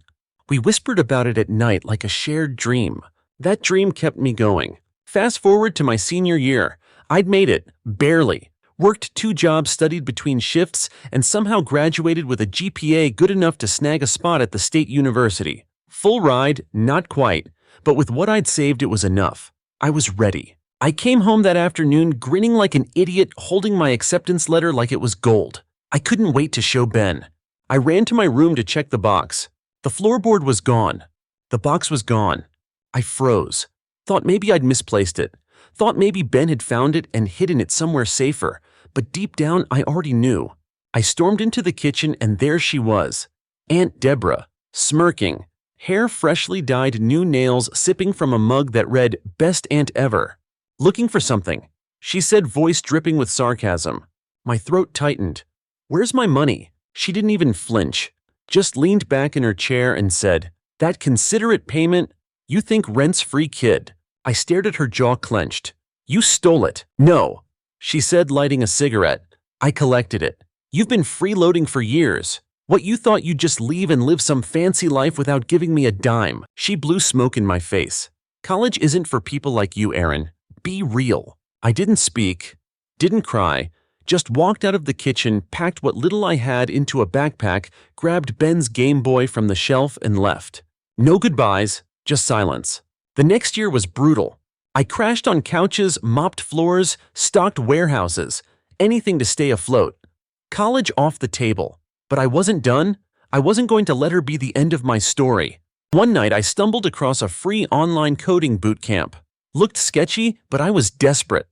We whispered about it at night like a shared dream. That dream kept me going. Fast forward to my senior year. I'd made it, barely. Worked 2 jobs, studied between shifts, and somehow graduated with a GPA good enough to snag a spot at the state university. Full ride, not quite, but with what I'd saved it was enough. I was ready. I came home that afternoon grinning like an idiot, holding my acceptance letter like it was gold. I couldn't wait to show Ben. I ran to my room to check the box. The floorboard was gone. The box was gone. I froze. Thought maybe I'd misplaced it. Thought maybe Ben had found it and hidden it somewhere safer. But deep down, I already knew. I stormed into the kitchen and there she was. Aunt Deborah, smirking. Hair freshly dyed, new nails, sipping from a mug that read, "Best Aunt Ever." Looking for something, she said, voice dripping with sarcasm. My throat tightened. Where's my money? She didn't even flinch. Just leaned back in her chair and said, "That considerate payment? You think rent's free, kid?" I stared at her, jaw clenched. "You stole it." "No," she said, lighting a cigarette. "I collected it. You've been freeloading for years. What, you thought you'd just leave and live some fancy life without giving me a dime?" She blew smoke in my face. "College isn't for people like you, Aaron. Be real." I didn't speak, didn't cry, just walked out of the kitchen, packed what little I had into a backpack, grabbed Ben's Game Boy from the shelf and left. No goodbyes, just silence. The next year was brutal. I crashed on couches, mopped floors, stocked warehouses, anything to stay afloat. College off the table. But I wasn't done. I wasn't going to let her be the end of my story. One night I stumbled across a free online coding boot camp. Looked sketchy, but I was desperate.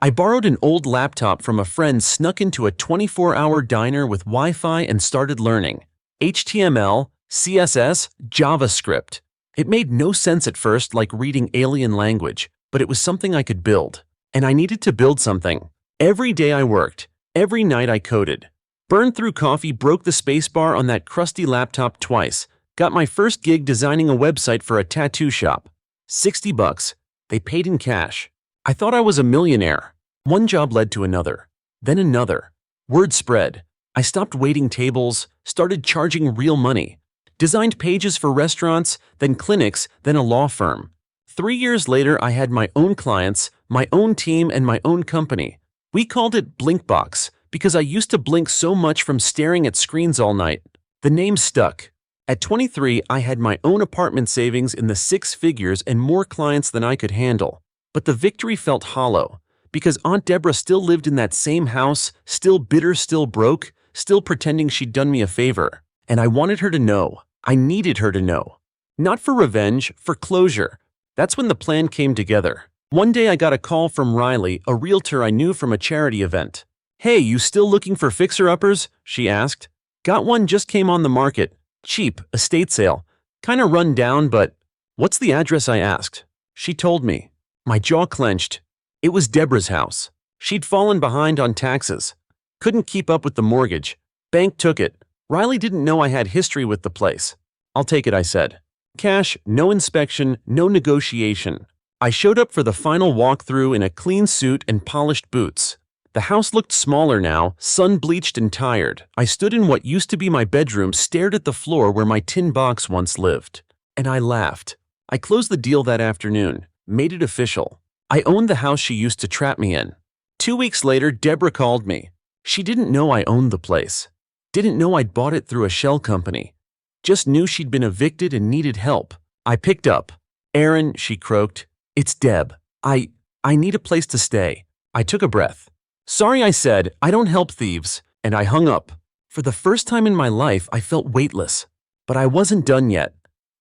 I borrowed an old laptop from a friend, snuck into a 24-hour diner with Wi-Fi and started learning. HTML, CSS, JavaScript. It made no sense at first, like reading alien language, but it was something I could build. And I needed to build something. Every day I worked. Every night I coded. Burned through coffee, broke the spacebar on that crusty laptop twice. Got my first gig designing a website for a tattoo shop. $60. They paid in cash. I thought I was a millionaire. One job led to another. Then another. Word spread. I stopped waiting tables, started charging real money. Designed pages for restaurants, then clinics, then a law firm. 3 years later, I had my own clients, my own team, and my own company. We called it Blinkbox because I used to blink so much from staring at screens all night. The name stuck. At 23, I had my own apartment savings in the six figures and more clients than I could handle. But the victory felt hollow, because Aunt Deborah still lived in that same house, still bitter, still broke, still pretending she'd done me a favor. And I wanted her to know. I needed her to know. Not for revenge, for closure. That's when the plan came together. One day I got a call from Riley, a realtor I knew from a charity event. "Hey, you still looking for fixer-uppers?" she asked. "Got one, just came on the market. Cheap, estate sale. Kinda run down, but..." "What's the address?" I asked. She told me. My jaw clenched. It was Deborah's house. She'd fallen behind on taxes. Couldn't keep up with the mortgage. Bank took it. Riley didn't know I had history with the place. "I'll take it," I said. Cash, no inspection, no negotiation. I showed up for the final walkthrough in a clean suit and polished boots. The house looked smaller now, sun-bleached and tired. I stood in what used to be my bedroom, stared at the floor where my tin box once lived. And I laughed. I closed the deal that afternoon, made it official. I owned the house she used to trap me in. 2 weeks later, Deborah called me. She didn't know I owned the place. Didn't know I'd bought it through a shell company. Just knew she'd been evicted and needed help. I picked up. "Aaron," she croaked. "It's Deb. I need a place to stay." I took a breath. "Sorry," I said. "I don't help thieves." And I hung up. For the first time in my life, I felt weightless. But I wasn't done yet.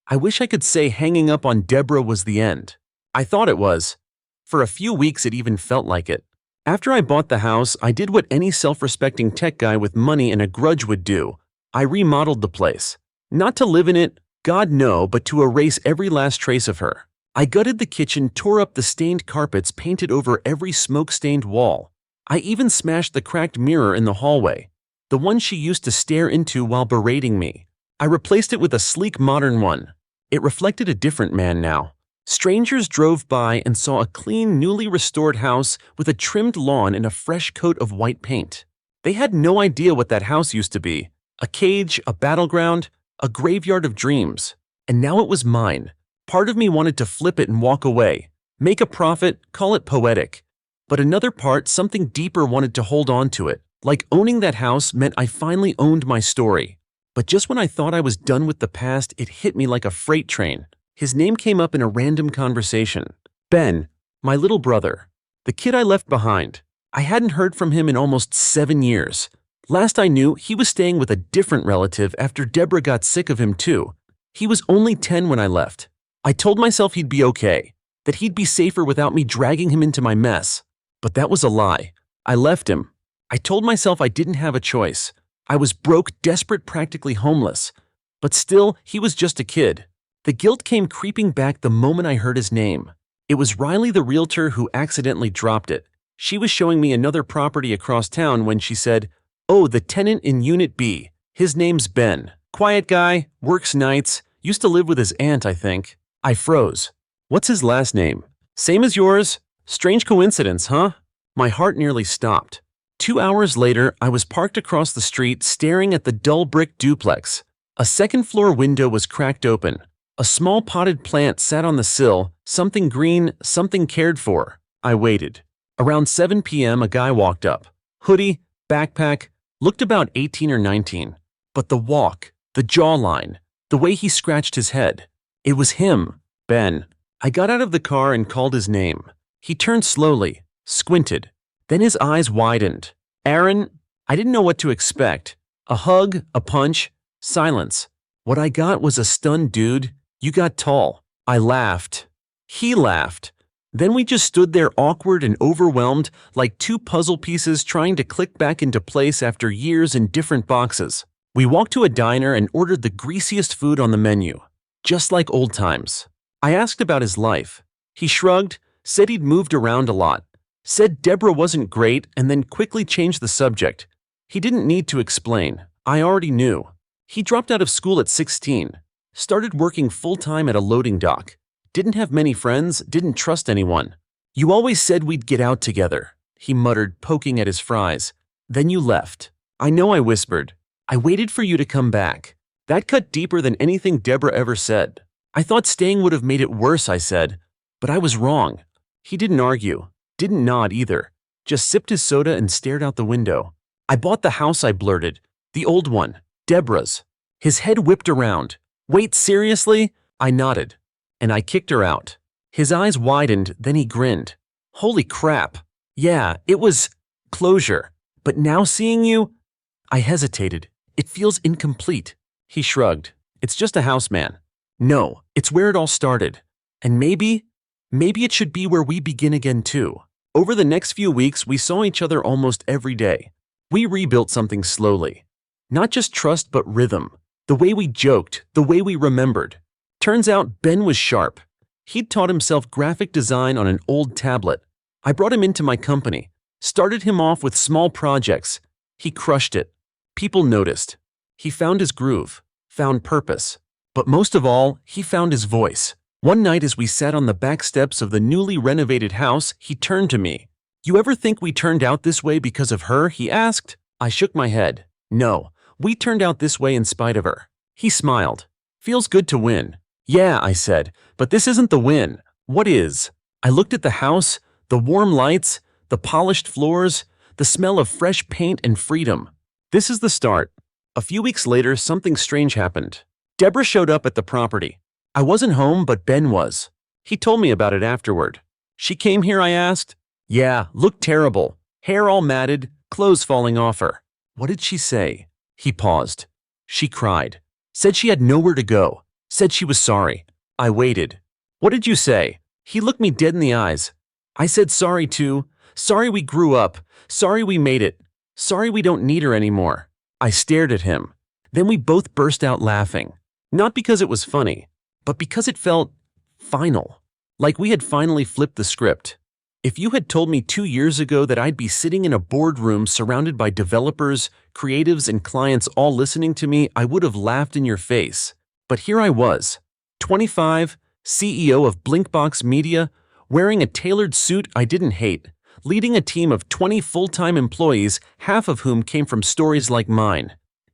I wish I could say hanging up on Deborah was the end. I thought it was. For a few weeks, it even felt like it. After I bought the house, I did what any self-respecting tech guy with money and a grudge would do. I remodeled the place. Not to live in it, God no, but to erase every last trace of her. I gutted the kitchen, tore up the stained carpets, painted over every smoke-stained wall. I even smashed the cracked mirror in the hallway, the one she used to stare into while berating me. I replaced it with a sleek modern one. It reflected a different man now. Strangers drove by and saw a clean, newly restored house with a trimmed lawn and a fresh coat of white paint. They had no idea what that house used to be. A cage, a battleground, a graveyard of dreams. And now it was mine. Part of me wanted to flip it and walk away, make a profit, call it poetic. But another part, something deeper, wanted to hold on to it. Like owning that house meant I finally owned my story. But just when I thought I was done with the past, it hit me like a freight train. His name came up in a random conversation. Ben, my little brother. The kid I left behind. I hadn't heard from him in almost 7 years. Last I knew, he was staying with a different relative after Deborah got sick of him too. He was only 10 when I left. I told myself he'd be okay, that he'd be safer without me dragging him into my mess. But that was a lie. I left him. I told myself I didn't have a choice. I was broke, desperate, practically homeless. But still, he was just a kid. The guilt came creeping back the moment I heard his name. It was Riley, the realtor, who accidentally dropped it. She was showing me another property across town when she said, "Oh, the tenant in Unit B. His name's Ben. Quiet guy, works nights, used to live with his aunt, I think." I froze. "What's his last name?" "Same as yours. Strange coincidence, huh?" My heart nearly stopped. 2 hours later, I was parked across the street staring at the dull brick duplex. A second-floor window was cracked open. A small potted plant sat on the sill, something green, something cared for. I waited. Around 7 p.m., a guy walked up. Hoodie, backpack, looked about 18 or 19. But the walk, the jawline, the way he scratched his head. It was him, Ben. I got out of the car and called his name. He turned slowly, squinted. Then his eyes widened. "Aaron?" I didn't know what to expect. A hug, a punch, silence. What I got was a stunned "Dude, you got tall." I laughed. He laughed. Then we just stood there awkward and overwhelmed, like two puzzle pieces trying to click back into place after years in different boxes. We walked to a diner and ordered the greasiest food on the menu, just like old times. I asked about his life. He shrugged, said he'd moved around a lot, said Deborah wasn't great, and then quickly changed the subject. He didn't need to explain. I already knew. He dropped out of school at 16, started working full-time at a loading dock. Didn't have many friends, didn't trust anyone. "You always said we'd get out together," he muttered, poking at his fries. "Then you left." "I know," I whispered. "I waited for you to come back." That cut deeper than anything Deborah ever said. "I thought staying would have made it worse," I said. But I was wrong. He didn't argue, didn't nod either, just sipped his soda and stared out the window. "I bought the house," I blurted. "The old one, Deborah's." His head whipped around. Wait, seriously? I nodded. And I kicked her out. His eyes widened, then he grinned. Holy crap. Yeah, it was closure. But now seeing you, I hesitated. It feels incomplete. He shrugged. It's just a house, man. No, it's where it all started. And maybe it should be where we begin again too. Over the next few weeks, we saw each other almost every day. We rebuilt something slowly. Not just trust, but rhythm. The way we joked, the way we remembered. Turns out Ben was sharp. He'd taught himself graphic design on an old tablet. I brought him into my company, started him off with small projects. He crushed it. People noticed. He found his groove, found purpose. But most of all, he found his voice. One night as we sat on the back steps of the newly renovated house, he turned to me. You ever think we turned out this way because of her? He asked. I shook my head. No, we turned out this way in spite of her. He smiled. Feels good to win. Yeah, I said, but this isn't the win. What is? I looked at the house, the warm lights, the polished floors, the smell of fresh paint and freedom. This is the start. A few weeks later, something strange happened. Deborah showed up at the property. I wasn't home, but Ben was. He told me about it afterward. She came here, I asked. Yeah, looked terrible. Hair all matted, clothes falling off her. What did she say? He paused. She cried. Said she had nowhere to go. Said she was sorry. I waited. What did you say? He looked me dead in the eyes. I said sorry too. Sorry we grew up. Sorry we made it. Sorry we don't need her anymore. I stared at him. Then we both burst out laughing. Not because it was funny, but because it felt final. Like we had finally flipped the script. If you had told me 2 years ago that I'd be sitting in a boardroom surrounded by developers, creatives, and clients all listening to me, I would have laughed in your face. But here I was, 25, CEO of Blinkbox Media, wearing a tailored suit I didn't hate, leading a team of 20 full-time employees, half of whom came from stories like mine.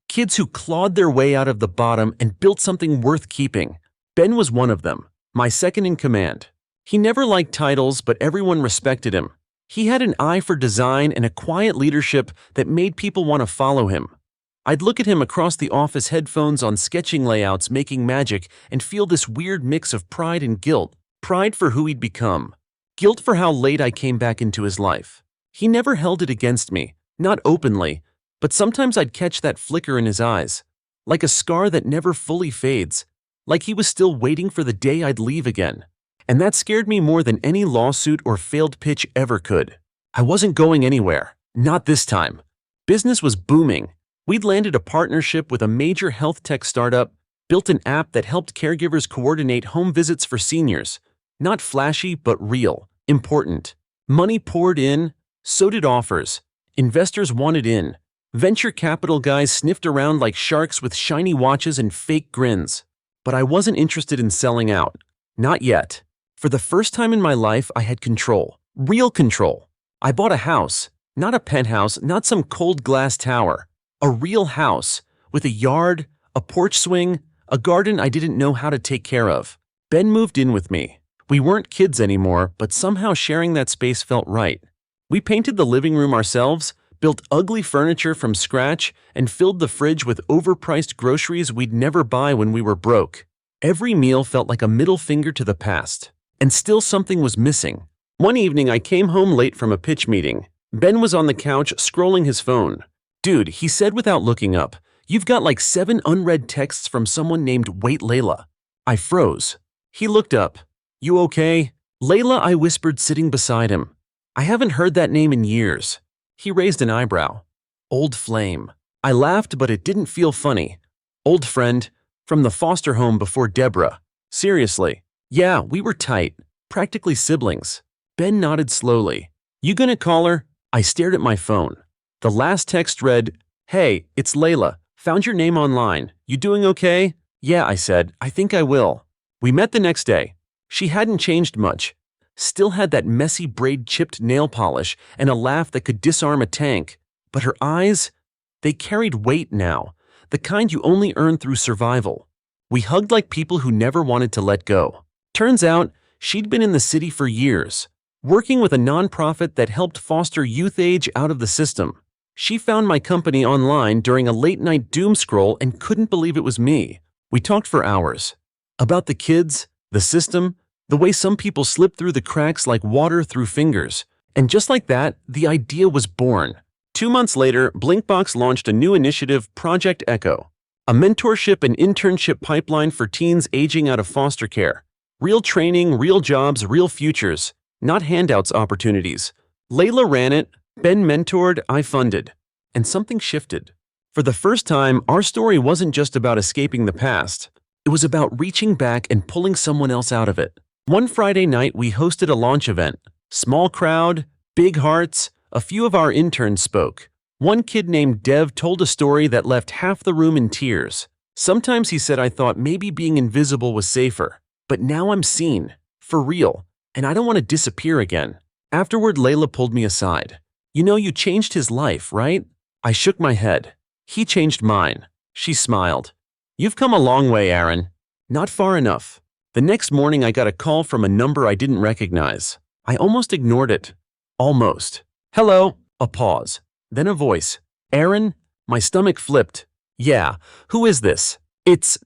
Kids who clawed their way out of the bottom and built something worth keeping. Ben was one of them, my second in command. He never liked titles, but everyone respected him. He had an eye for design and a quiet leadership that made people want to follow him. I'd look at him across the office, headphones on, sketching layouts, making magic, and feel this weird mix of pride and guilt. Pride for who he'd become. Guilt for how late I came back into his life. He never held it against me, not openly, but sometimes I'd catch that flicker in his eyes, like a scar that never fully fades, like he was still waiting for the day I'd leave again. And that scared me more than any lawsuit or failed pitch ever could. I wasn't going anywhere, not this time. Business was booming. We'd landed a partnership with a major health tech startup, built an app that helped caregivers coordinate home visits for seniors. Not flashy, but real, important. Money poured in, so did offers. Investors wanted in. Venture capital guys sniffed around like sharks with shiny watches and fake grins. But I wasn't interested in selling out. Not yet. For the first time in my life, I had control. Real control. I bought a house. Not a penthouse, not some cold glass tower. A real house, with a yard, a porch swing, a garden I didn't know how to take care of. Ben moved in with me. We weren't kids anymore, but somehow sharing that space felt right. We painted the living room ourselves, built ugly furniture from scratch, and filled the fridge with overpriced groceries we'd never buy when we were broke. Every meal felt like a middle finger to the past. And still something was missing. One evening I came home late from a pitch meeting. Ben was on the couch scrolling his phone. Dude, he said without looking up, you've got like 7 unread texts from someone named Wait Layla. I froze. He looked up. You okay? Layla, I whispered, sitting beside him. I haven't heard that name in years. He raised an eyebrow. Old flame. I laughed, but it didn't feel funny. Old friend, from the foster home before Deborah. Seriously. Yeah, we were tight. Practically siblings. Ben nodded slowly. You gonna call her? I stared at my phone. The last text read, Hey, it's Layla. Found your name online. You doing okay? Yeah, I said. I think I will. We met the next day. She hadn't changed much. Still had that messy braid chipped nail polish and a laugh that could disarm a tank. But her eyes, they carried weight now. The kind you only earn through survival. We hugged like people who never wanted to let go. Turns out, she'd been in the city for years, working with a nonprofit that helped foster youth age out of the system. She found my company online during a late-night doom scroll and couldn't believe it was me. We talked for hours. About the kids, the system, the way some people slip through the cracks like water through fingers. And just like that, the idea was born. 2 months later, Blinkbox launched a new initiative, Project Echo, a mentorship and internship pipeline for teens aging out of foster care. Real training, real jobs, real futures, not handouts opportunities. Layla ran it, Ben mentored, I funded. And something shifted. For the first time, our story wasn't just about escaping the past. It was about reaching back and pulling someone else out of it. One Friday night, we hosted a launch event. Small crowd, big hearts, a few of our interns spoke. One kid named Dev told a story that left half the room in tears. Sometimes he said I thought maybe being invisible was safer. But now I'm seen, for real, and I don't want to disappear again. Afterward, Layla pulled me aside. You know, you changed his life, right? I shook my head. He changed mine. She smiled. You've come a long way, Aaron. Not far enough. The next morning, I got a call from a number I didn't recognize. I almost ignored it. Almost. Hello. A pause. Then a voice. Aaron? My stomach flipped. Yeah, who is this? It's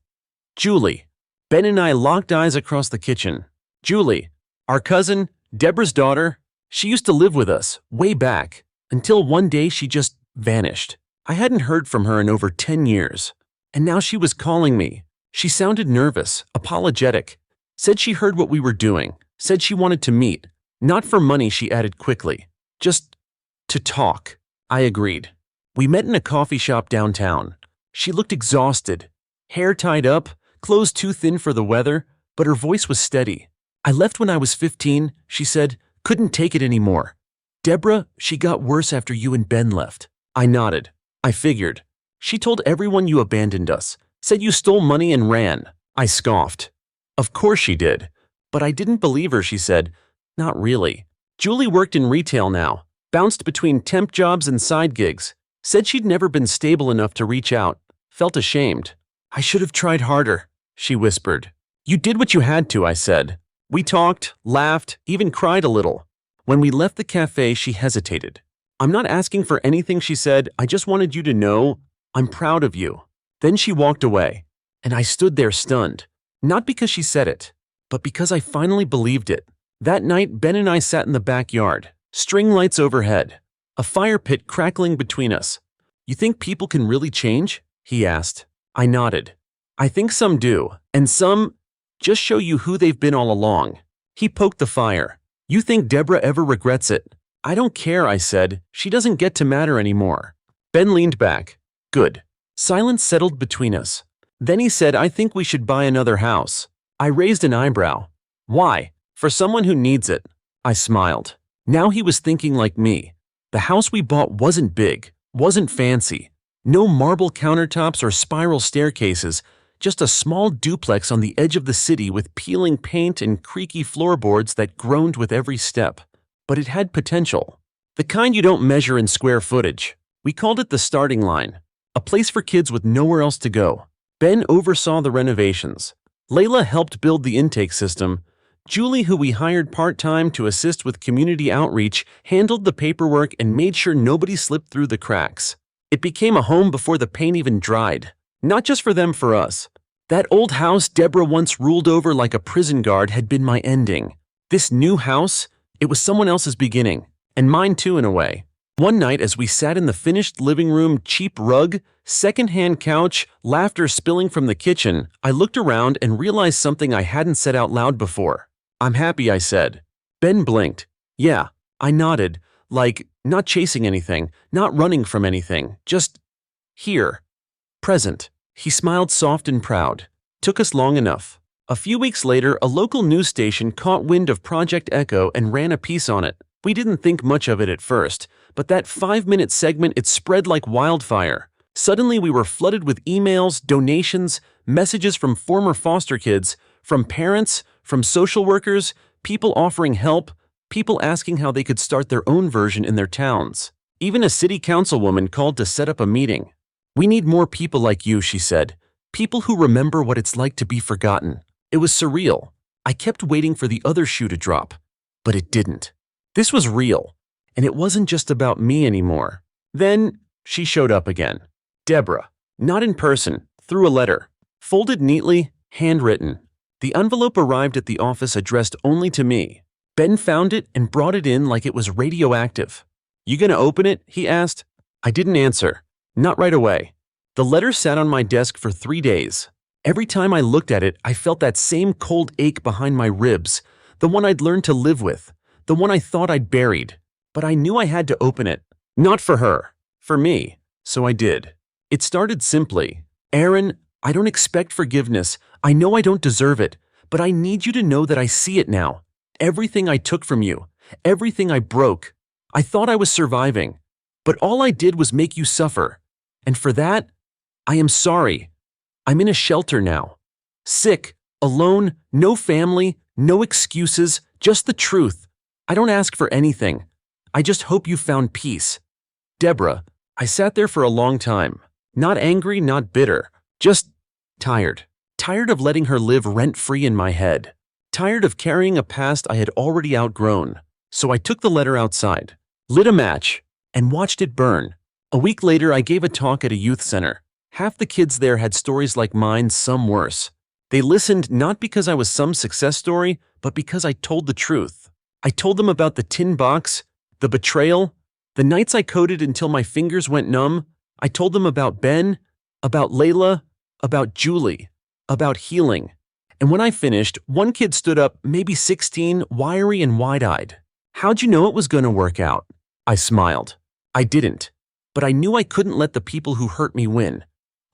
Julie. Ben and I locked eyes across the kitchen. Julie, our cousin, Deborah's daughter, she used to live with us, way back, until one day she just vanished. I hadn't heard from her in over 10 years. And now she was calling me. She sounded nervous, apologetic. Said she heard what we were doing. Said she wanted to meet. Not for money, she added quickly. Just to talk. I agreed. We met in a coffee shop downtown. She looked exhausted. Hair tied up, clothes too thin for the weather, but her voice was steady. I left when I was 15, she said. Couldn't take it anymore. Deborah, she got worse after you and Ben left. I nodded. I figured. She told everyone you abandoned us. Said you stole money and ran. I scoffed. Of course she did. But I didn't believe her, she said. Not really. Julie worked in retail now. Bounced between temp jobs and side gigs. Said she'd never been stable enough to reach out. Felt ashamed. I should have tried harder, she whispered. You did what you had to, I said. We talked, laughed, even cried a little. When we left the cafe, she hesitated. I'm not asking for anything, she said. I just wanted you to know I'm proud of you. Then she walked away, and I stood there stunned. Not because she said it, but because I finally believed it. That night, Ben and I sat in the backyard, string lights overhead, a fire pit crackling between us. You think people can really change? He asked. I nodded. I think some do, and some just show you who they've been all along. He poked the fire. You think Deborah ever regrets it? I don't care, I said. She doesn't get to matter anymore. Ben leaned back. Good. Silence settled between us. Then he said, I think we should buy another house. I raised an eyebrow. Why? For someone who needs it. I smiled. Now he was thinking like me. The house we bought wasn't big, wasn't fancy. No marble countertops or spiral staircases, just a small duplex on the edge of the city with peeling paint and creaky floorboards that groaned with every step. But it had potential. The kind you don't measure in square footage. We called it the starting line. A place for kids with nowhere else to go. Ben oversaw the renovations. Layla helped build the intake system. Julie, who we hired part-time to assist with community outreach, handled the paperwork and made sure nobody slipped through the cracks. It became a home before the paint even dried. Not just for them, for us. That old house Deborah once ruled over like a prison guard had been my ending. This new house, it was someone else's beginning. And mine too, in a way. One night, as we sat in the finished living room, cheap rug, second-hand couch, laughter spilling from the kitchen, I looked around and realized something I hadn't said out loud before. I'm happy, I said. Ben blinked. Yeah, I nodded, like not chasing anything, not running from anything, just here, present. He smiled soft and proud. Took us long enough. A few weeks later, a local news station caught wind of Project Echo and ran a piece on it. We didn't think much of it at first, but that 5-minute segment, it spread like wildfire. Suddenly, we were flooded with emails, donations, messages from former foster kids, from parents, from social workers, people offering help, people asking how they could start their own version in their towns. Even a city councilwoman called to set up a meeting. We need more people like you, she said. People who remember what it's like to be forgotten. It was surreal. I kept waiting for the other shoe to drop, but it didn't. This was real, and it wasn't just about me anymore. Then she showed up again. Deborah, not in person, through a letter. Folded neatly, handwritten. The envelope arrived at the office addressed only to me. Ben found it and brought it in like it was radioactive. "You gonna open it?" he asked. I didn't answer. Not right away. The letter sat on my desk for 3 days. Every time I looked at it, I felt that same cold ache behind my ribs, the one I'd learned to live with, the one I thought I'd buried. But I knew I had to open it. Not for her, for me. So I did. It started simply. "Aaron, I don't expect forgiveness. I know I don't deserve it, but I need you to know that I see it now. Everything I took from you, everything I broke. I thought I was surviving, but all I did was make you suffer. And for that, I am sorry. I'm in a shelter now. Sick, alone, no family, no excuses, just the truth. I don't ask for anything. I just hope you found peace." Deborah, I sat there for a long time. Not angry, not bitter. Just tired. Tired of letting her live rent-free in my head. Tired of carrying a past I had already outgrown. So I took the letter outside, lit a match, and watched it burn. A week later, I gave a talk at a youth center. Half the kids there had stories like mine, some worse. They listened not because I was some success story, but because I told the truth. I told them about the tin box, the betrayal, the nights I coded until my fingers went numb. I told them about Ben, about Layla, about Julie, about healing. And when I finished, one kid stood up, maybe 16, wiry and wide-eyed. "How'd you know it was going to work out?" I smiled. I didn't. But I knew I couldn't let the people who hurt me win.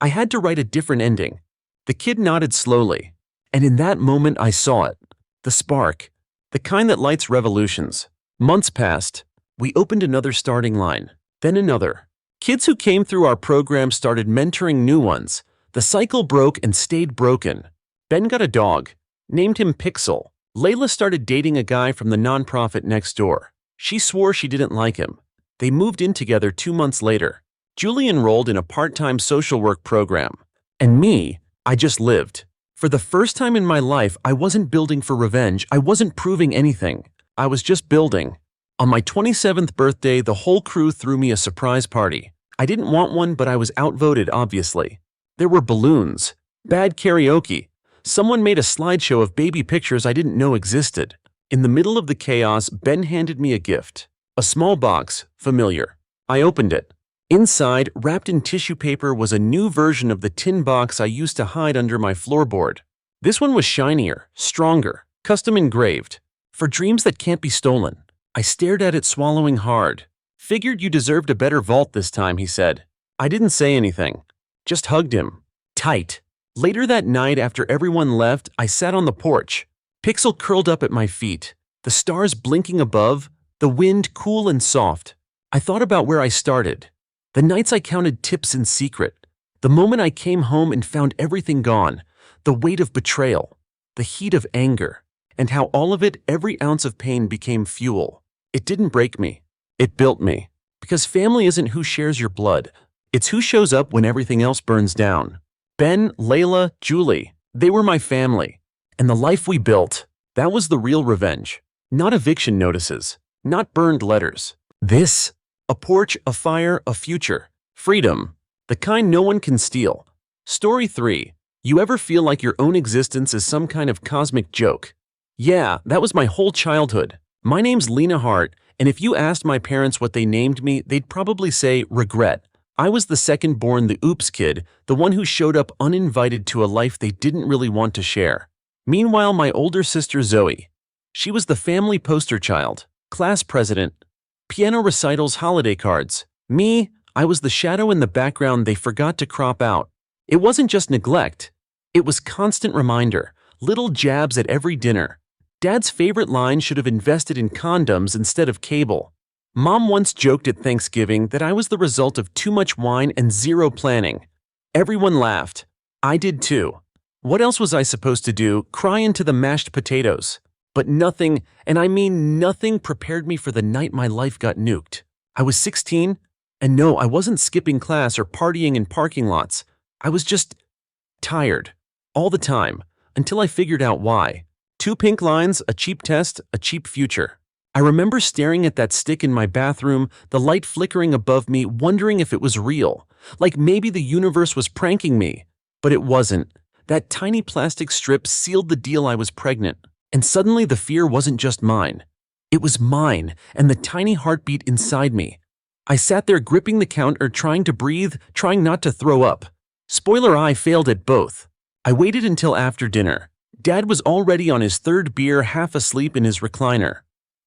I had to write a different ending. The kid nodded slowly. And in that moment I saw it. The spark. The kind that lights revolutions. Months passed. We opened another starting line. Then another. Kids who came through our program started mentoring new ones. The cycle broke and stayed broken. Ben got a dog. Named him Pixel. Layla started dating a guy from the nonprofit next door. She swore she didn't like him. They moved in together 2 months later. Julie enrolled in a part-time social work program. And me, I just lived. For the first time in my life, I wasn't building for revenge. I wasn't proving anything. I was just building. On my 27th birthday, the whole crew threw me a surprise party. I didn't want one, but I was outvoted, obviously. There were balloons, bad karaoke. Someone made a slideshow of baby pictures I didn't know existed. In the middle of the chaos, Ben handed me a gift. A small box, familiar. I opened it. Inside, wrapped in tissue paper, was a new version of the tin box I used to hide under my floorboard. This one was shinier, stronger, custom engraved. For dreams that can't be stolen. I stared at it, swallowing hard. "Figured you deserved a better vault this time," he said. I didn't say anything. Just hugged him. Tight. Later that night, after everyone left, I sat on the porch. Pixel curled up at my feet. The stars blinking above, the wind cool and soft. I thought about where I started. The nights I counted tips in secret. The moment I came home and found everything gone. The weight of betrayal. The heat of anger. And how all of it, every ounce of pain, became fuel. It didn't break me. It built me. Because family isn't who shares your blood. It's who shows up when everything else burns down. Ben, Layla, Julie, they were my family. And the life we built, that was the real revenge. Not eviction notices. Not burned letters. This. A porch, a fire, a future. Freedom. The kind no one can steal. Story 3. You ever feel like your own existence is some kind of cosmic joke? Yeah, that was my whole childhood. My name's Lena Hart, and if you asked my parents what they named me, they'd probably say regret. I was the second born, the oops kid, the one who showed up uninvited to a life they didn't really want to share. Meanwhile, my older sister Zoe. She was the family poster child, class president, piano recitals, holiday cards. Me, I was the shadow in the background they forgot to crop out. It wasn't just neglect. It was constant reminder, little jabs at every dinner. Dad's favorite line should have invested in condoms instead of cable. Mom once joked at Thanksgiving that I was the result of too much wine and zero planning. Everyone laughed. I did too. What else was I supposed to do? Cry into the mashed potatoes. But nothing, and I mean nothing, prepared me for the night my life got nuked. I was 16, and no, I wasn't skipping class or partying in parking lots. I was just tired. All the time. Until I figured out why. 2 pink lines, a cheap test, a cheap future. I remember staring at that stick in my bathroom, the light flickering above me, wondering if it was real, like maybe the universe was pranking me. But it wasn't. That tiny plastic strip sealed the deal. I was pregnant. And suddenly the fear wasn't just mine. It was mine, and the tiny heartbeat inside me. I sat there gripping the counter, trying to breathe, trying not to throw up. Spoiler, I failed at both. I waited until after dinner. Dad was already on his third beer, half asleep in his recliner.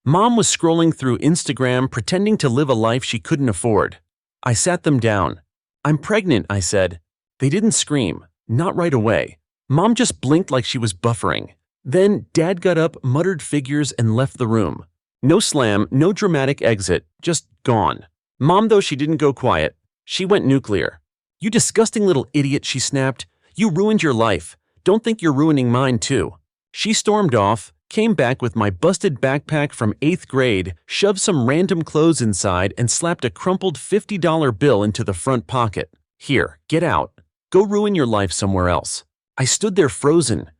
Mom was scrolling through Instagram, pretending to live a life she couldn't afford. I sat them down. "I'm pregnant," I said. They didn't scream. Not right away. Mom just blinked like she was buffering. Then Dad got up, muttered figures, and left the room. No slam, no dramatic exit, just gone. Mom, though, she didn't go quiet. She went nuclear. "You disgusting little idiot," she snapped. "You ruined your life. Don't think you're ruining mine, too." She stormed off, came back with my busted backpack from 8th grade, shoved some random clothes inside, and slapped a crumpled $50 bill into the front pocket. "Here, get out. Go ruin your life somewhere else." I stood there frozen,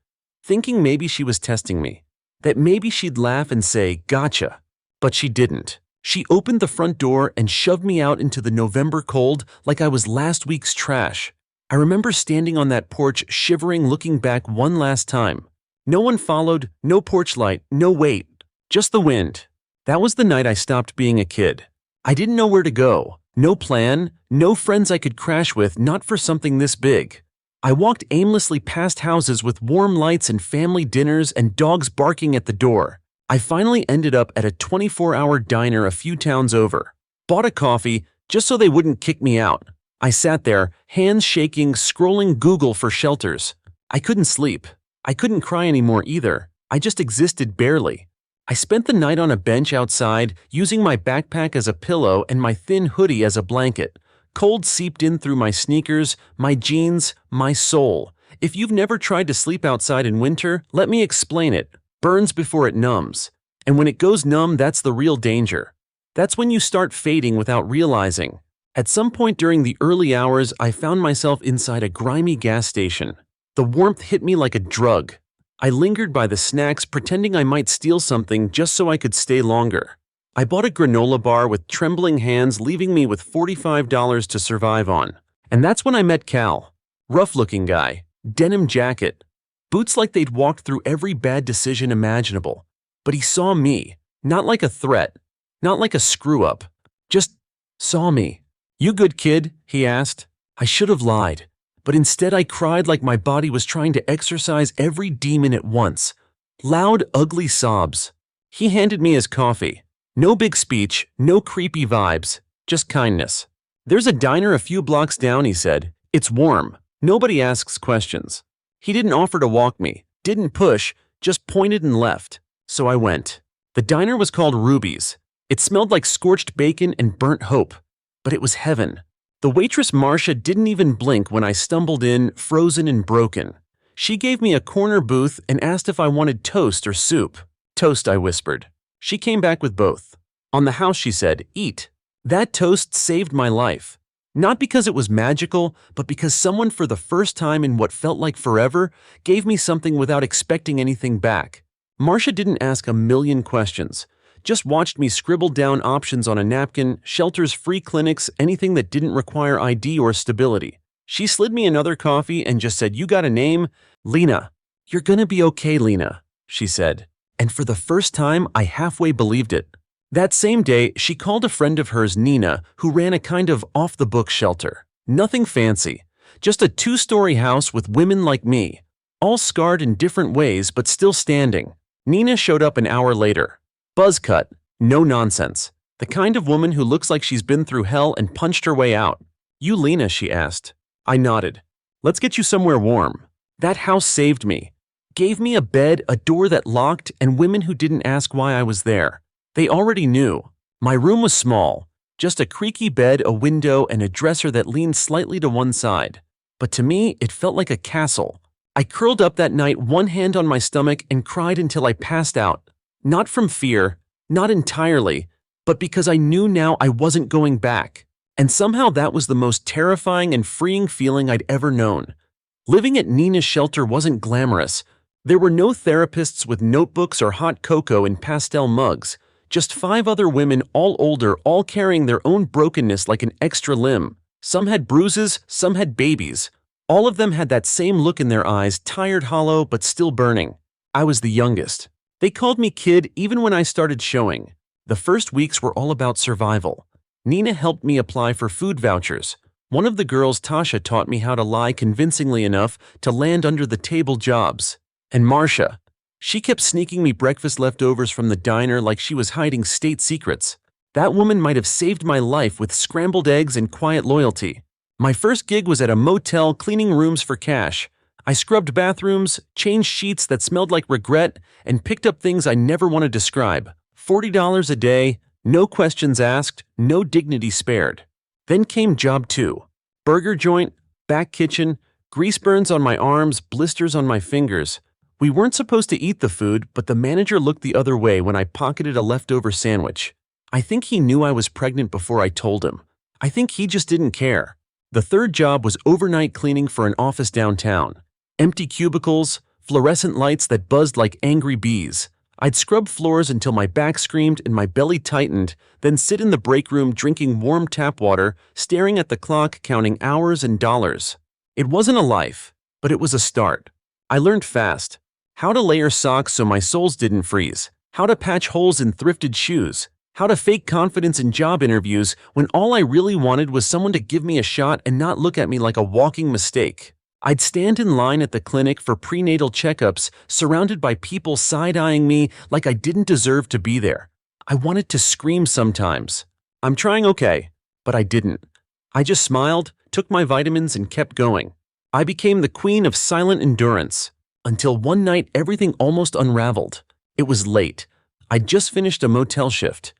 thinking maybe she was testing me, that maybe she'd laugh and say, "Gotcha." But she didn't. She opened the front door and shoved me out into the November cold like I was last week's trash. I remember standing on that porch, shivering, looking back one last time. No one followed, no porch light, no wait, just the wind. That was the night I stopped being a kid. I didn't know where to go, no plan, no friends I could crash with, not for something this big. I walked aimlessly past houses with warm lights and family dinners and dogs barking at the door. I finally ended up at a 24-hour diner a few towns over. Bought a coffee just so they wouldn't kick me out. I sat there, hands shaking, scrolling Google for shelters. I couldn't sleep. I couldn't cry anymore either. I just existed barely. I spent the night on a bench outside, using my backpack as a pillow and my thin hoodie as a blanket. Cold seeped in through my sneakers, my jeans, my soul. If you've never tried to sleep outside in winter, let me explain it. Burns before it numbs. And when it goes numb, that's the real danger. That's when you start fading without realizing. At some point during the early hours, I found myself inside a grimy gas station. The warmth hit me like a drug. I lingered by the snacks, pretending I might steal something just so I could stay longer. I bought a granola bar with trembling hands, leaving me with $45 to survive on. And that's when I met Cal. Rough-looking guy, denim jacket, boots like they'd walked through every bad decision imaginable. But he saw me, not like a threat, not like a screw-up, just saw me. "You good, kid?" he asked. I should have lied, but instead I cried like my body was trying to exorcise every demon at once. Loud, ugly sobs. He handed me his coffee. No big speech, no creepy vibes, just kindness. "There's a diner a few blocks down," he said. "It's warm. Nobody asks questions." He didn't offer to walk me, didn't push, just pointed and left. So I went. The diner was called Ruby's. It smelled like scorched bacon and burnt hope. But it was heaven. The waitress Marcia didn't even blink when I stumbled in, frozen and broken. She gave me a corner booth and asked if I wanted toast or soup. "Toast," I whispered. She came back with both. "On the house," she said, "eat." That toast saved my life. Not because it was magical, but because someone for the first time in what felt like forever gave me something without expecting anything back. Marcia didn't ask a million questions. Just watched me scribble down options on a napkin, shelters, free clinics, anything that didn't require ID or stability. She slid me another coffee and just said, "You got a name?" "Lena." "You're gonna be okay, Lena," she said. And for the first time, I halfway believed it. That same day, she called a friend of hers, Nina, who ran a kind of off-the-book shelter. Nothing fancy, just a 2-story house with women like me, all scarred in different ways but still standing. Nina showed up an hour later. Buzz cut, no nonsense. The kind of woman who looks like she's been through hell and punched her way out. "You Lena?" she asked. I nodded. "Let's get you somewhere warm." That house saved me. Gave me a bed, a door that locked, and women who didn't ask why I was there. They already knew. My room was small. Just a creaky bed, a window, and a dresser that leaned slightly to one side. But to me, it felt like a castle. I curled up that night, one hand on my stomach, and cried until I passed out. Not from fear, not entirely, but because I knew now I wasn't going back. And somehow that was the most terrifying and freeing feeling I'd ever known. Living at Nina's shelter wasn't glamorous. There were no therapists with notebooks or hot cocoa in pastel mugs, Just 5 other women, all older, all carrying their own brokenness like an extra limb. Some had bruises, some had babies. All of them had that same look in their eyes, tired, hollow, but still burning. I was the youngest. They called me kid even when I started showing. The first weeks were all about survival. Nina helped me apply for food vouchers. One of the girls, Tasha, taught me how to lie convincingly enough to land under-the-table jobs. And Marcia, she kept sneaking me breakfast leftovers from the diner like she was hiding state secrets. That woman might have saved my life with scrambled eggs and quiet loyalty. My first gig was at a motel cleaning rooms for cash. I scrubbed bathrooms, changed sheets that smelled like regret, and picked up things I never want to describe. $40 a day, no questions asked, no dignity spared. Then came job 2. Burger joint, back kitchen, grease burns on my arms, blisters on my fingers. We weren't supposed to eat the food, but the manager looked the other way when I pocketed a leftover sandwich. I think he knew I was pregnant before I told him. I think he just didn't care. The third job was overnight cleaning for an office downtown. Empty cubicles, fluorescent lights that buzzed like angry bees. I'd scrub floors until my back screamed and my belly tightened, then sit in the break room drinking warm tap water, staring at the clock, counting hours and dollars. It wasn't a life, but it was a start. I learned fast. How to layer socks so my soles didn't freeze. How to patch holes in thrifted shoes. How to fake confidence in job interviews when all I really wanted was someone to give me a shot and not look at me like a walking mistake. I'd stand in line at the clinic for prenatal checkups, surrounded by people side-eyeing me like I didn't deserve to be there. I wanted to scream sometimes. I'm trying okay, but I didn't. I just smiled, took my vitamins, and kept going. I became the queen of silent endurance. Until one night everything almost unraveled. It was late. I'd just finished a motel shift.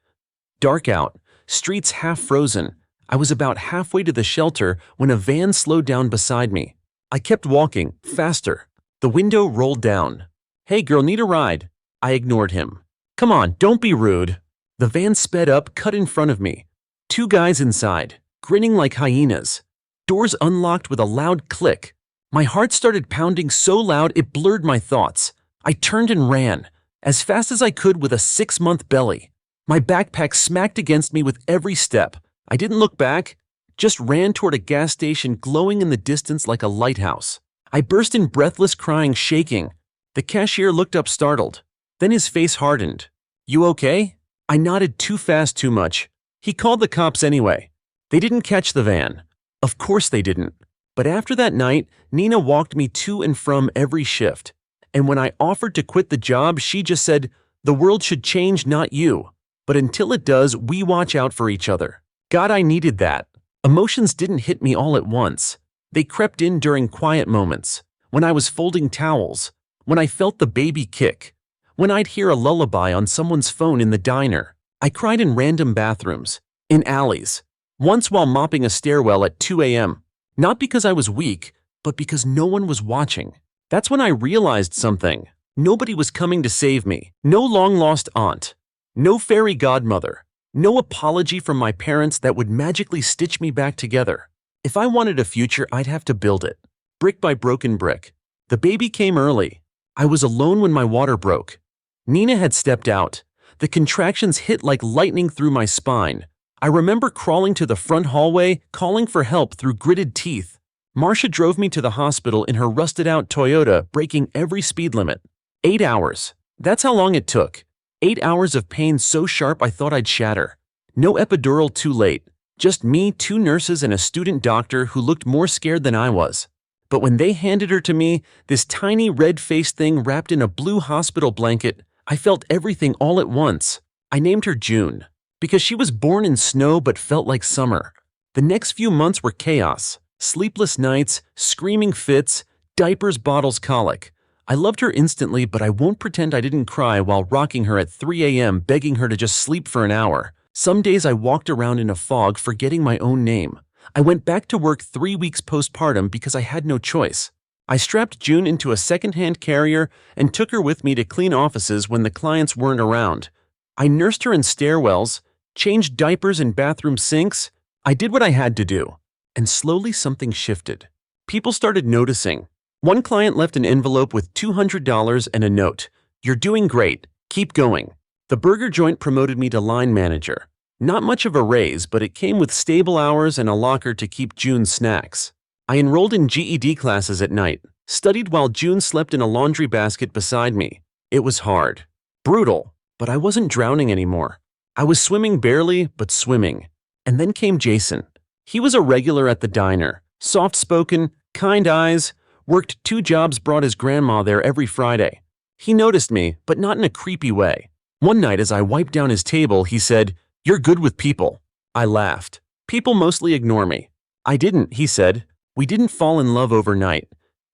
Dark out, streets half frozen. I was about halfway to the shelter when a van slowed down beside me. I kept walking, faster. The window rolled down. "Hey girl, need a ride?" I ignored him. "Come on, don't be rude." The van sped up, cut in front of me. 2 guys inside, grinning like hyenas. Doors unlocked with a loud click. My heart started pounding so loud it blurred my thoughts. I turned and ran, as fast as I could with a 6-month belly. My backpack smacked against me with every step. I didn't look back, just ran toward a gas station glowing in the distance like a lighthouse. I burst in breathless crying, shaking. The cashier looked up startled. Then his face hardened. "You okay?" I nodded too fast, too much. He called the cops anyway. They didn't catch the van. Of course they didn't. But after that night, Nina walked me to and from every shift. And when I offered to quit the job, she just said, "The world should change, not you. But until it does, we watch out for each other." God, I needed that. Emotions didn't hit me all at once. They crept in during quiet moments, when I was folding towels, when I felt the baby kick, when I'd hear a lullaby on someone's phone in the diner. I cried in random bathrooms, in alleys, once while mopping a stairwell at 2 a.m. Not because I was weak, but because no one was watching. That's when I realized something. Nobody was coming to save me. No long-lost aunt. No fairy godmother. No apology from my parents that would magically stitch me back together. If I wanted a future, I'd have to build it, brick by broken brick. The baby came early. I was alone when my water broke. Nina had stepped out. The contractions hit like lightning through my spine. I remember crawling to the front hallway, calling for help through gritted teeth. Marcia drove me to the hospital in her rusted-out Toyota, breaking every speed limit. 8 hours. That's how long it took. 8 hours of pain so sharp I thought I'd shatter. No epidural, too late. Just me, 2 nurses, and a student doctor who looked more scared than I was. But when they handed her to me, this tiny red-faced thing wrapped in a blue hospital blanket, I felt everything all at once. I named her June, because she was born in snow but felt like summer. The next few months were chaos. Sleepless nights, screaming fits, diapers, bottles, colic. I loved her instantly, but I won't pretend I didn't cry while rocking her at 3 a.m. begging her to just sleep for an hour. Some days I walked around in a fog forgetting my own name. I went back to work 3 weeks postpartum because I had no choice. I strapped June into a second-hand carrier and took her with me to clean offices when the clients weren't around. I nursed her in stairwells, changed diapers in bathroom sinks. I did what I had to do. And slowly something shifted. People started noticing. One client left an envelope with $200 and a note. "You're doing great. Keep going." The burger joint promoted me to line manager. Not much of a raise, but it came with stable hours and a locker to keep June's snacks. I enrolled in GED classes at night, studied while June slept in a laundry basket beside me. It was hard. Brutal, but I wasn't drowning anymore. I was swimming barely, but swimming. And then came Jason. He was a regular at the diner, soft-spoken, kind eyes, worked 2 jobs, brought his grandma there every Friday. He noticed me, but not in a creepy way. One night as I wiped down his table, he said, "You're good with people." I laughed. "People mostly ignore me." "I didn't," he said. "We didn't fall in love overnight.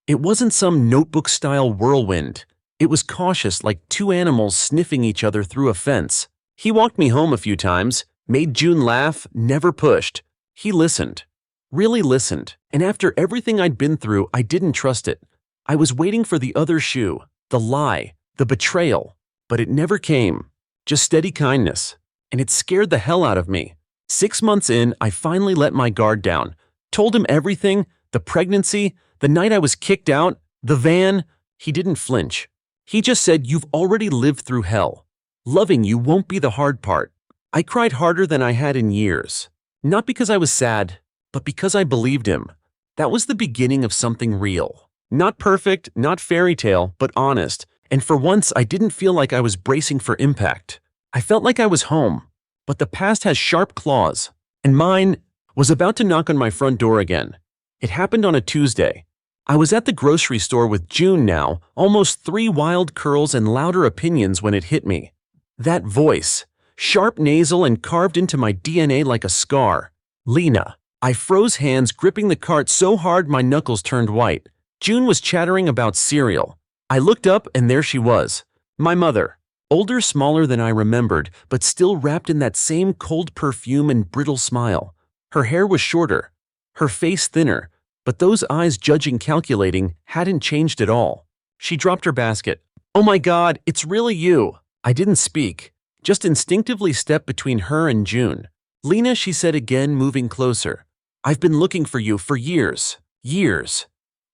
It wasn't some notebook-style whirlwind. It was cautious, like 2 animals sniffing each other through a fence. He walked me home a few times, made June laugh, never pushed. He listened. Really listened. And after everything I'd been through, I didn't trust it. I was waiting for the other shoe, the lie, the betrayal. But it never came. Just steady kindness. And it scared the hell out of me. 6 months in, I finally let my guard down. Told him everything, the pregnancy, the night I was kicked out, the van. He didn't flinch. He just said, "You've already lived through hell. Loving you won't be the hard part." I cried harder than I had in years. Not because I was sad, but because I believed him. That was the beginning of something real. Not perfect, not fairy tale, but honest. And for once, I didn't feel like I was bracing for impact. I felt like I was home. But the past has sharp claws. And mine was about to knock on my front door again. It happened on a Tuesday. I was at the grocery store with June now, almost 3 wild curls and louder opinions when it hit me. That voice, sharp nasal and carved into my DNA like a scar. Lena. I froze, hands gripping the cart so hard my knuckles turned white. June was chattering about cereal. I looked up and there she was. My mother. Older, smaller than I remembered, but still wrapped in that same cold perfume and brittle smile. Her hair was shorter, her face thinner, but those eyes, judging, calculating, hadn't changed at all. She dropped her basket. "Oh my God, it's really you." I didn't speak, just instinctively stepped between her and June. "Lena," she said again, moving closer. "I've been looking for you for years. Years."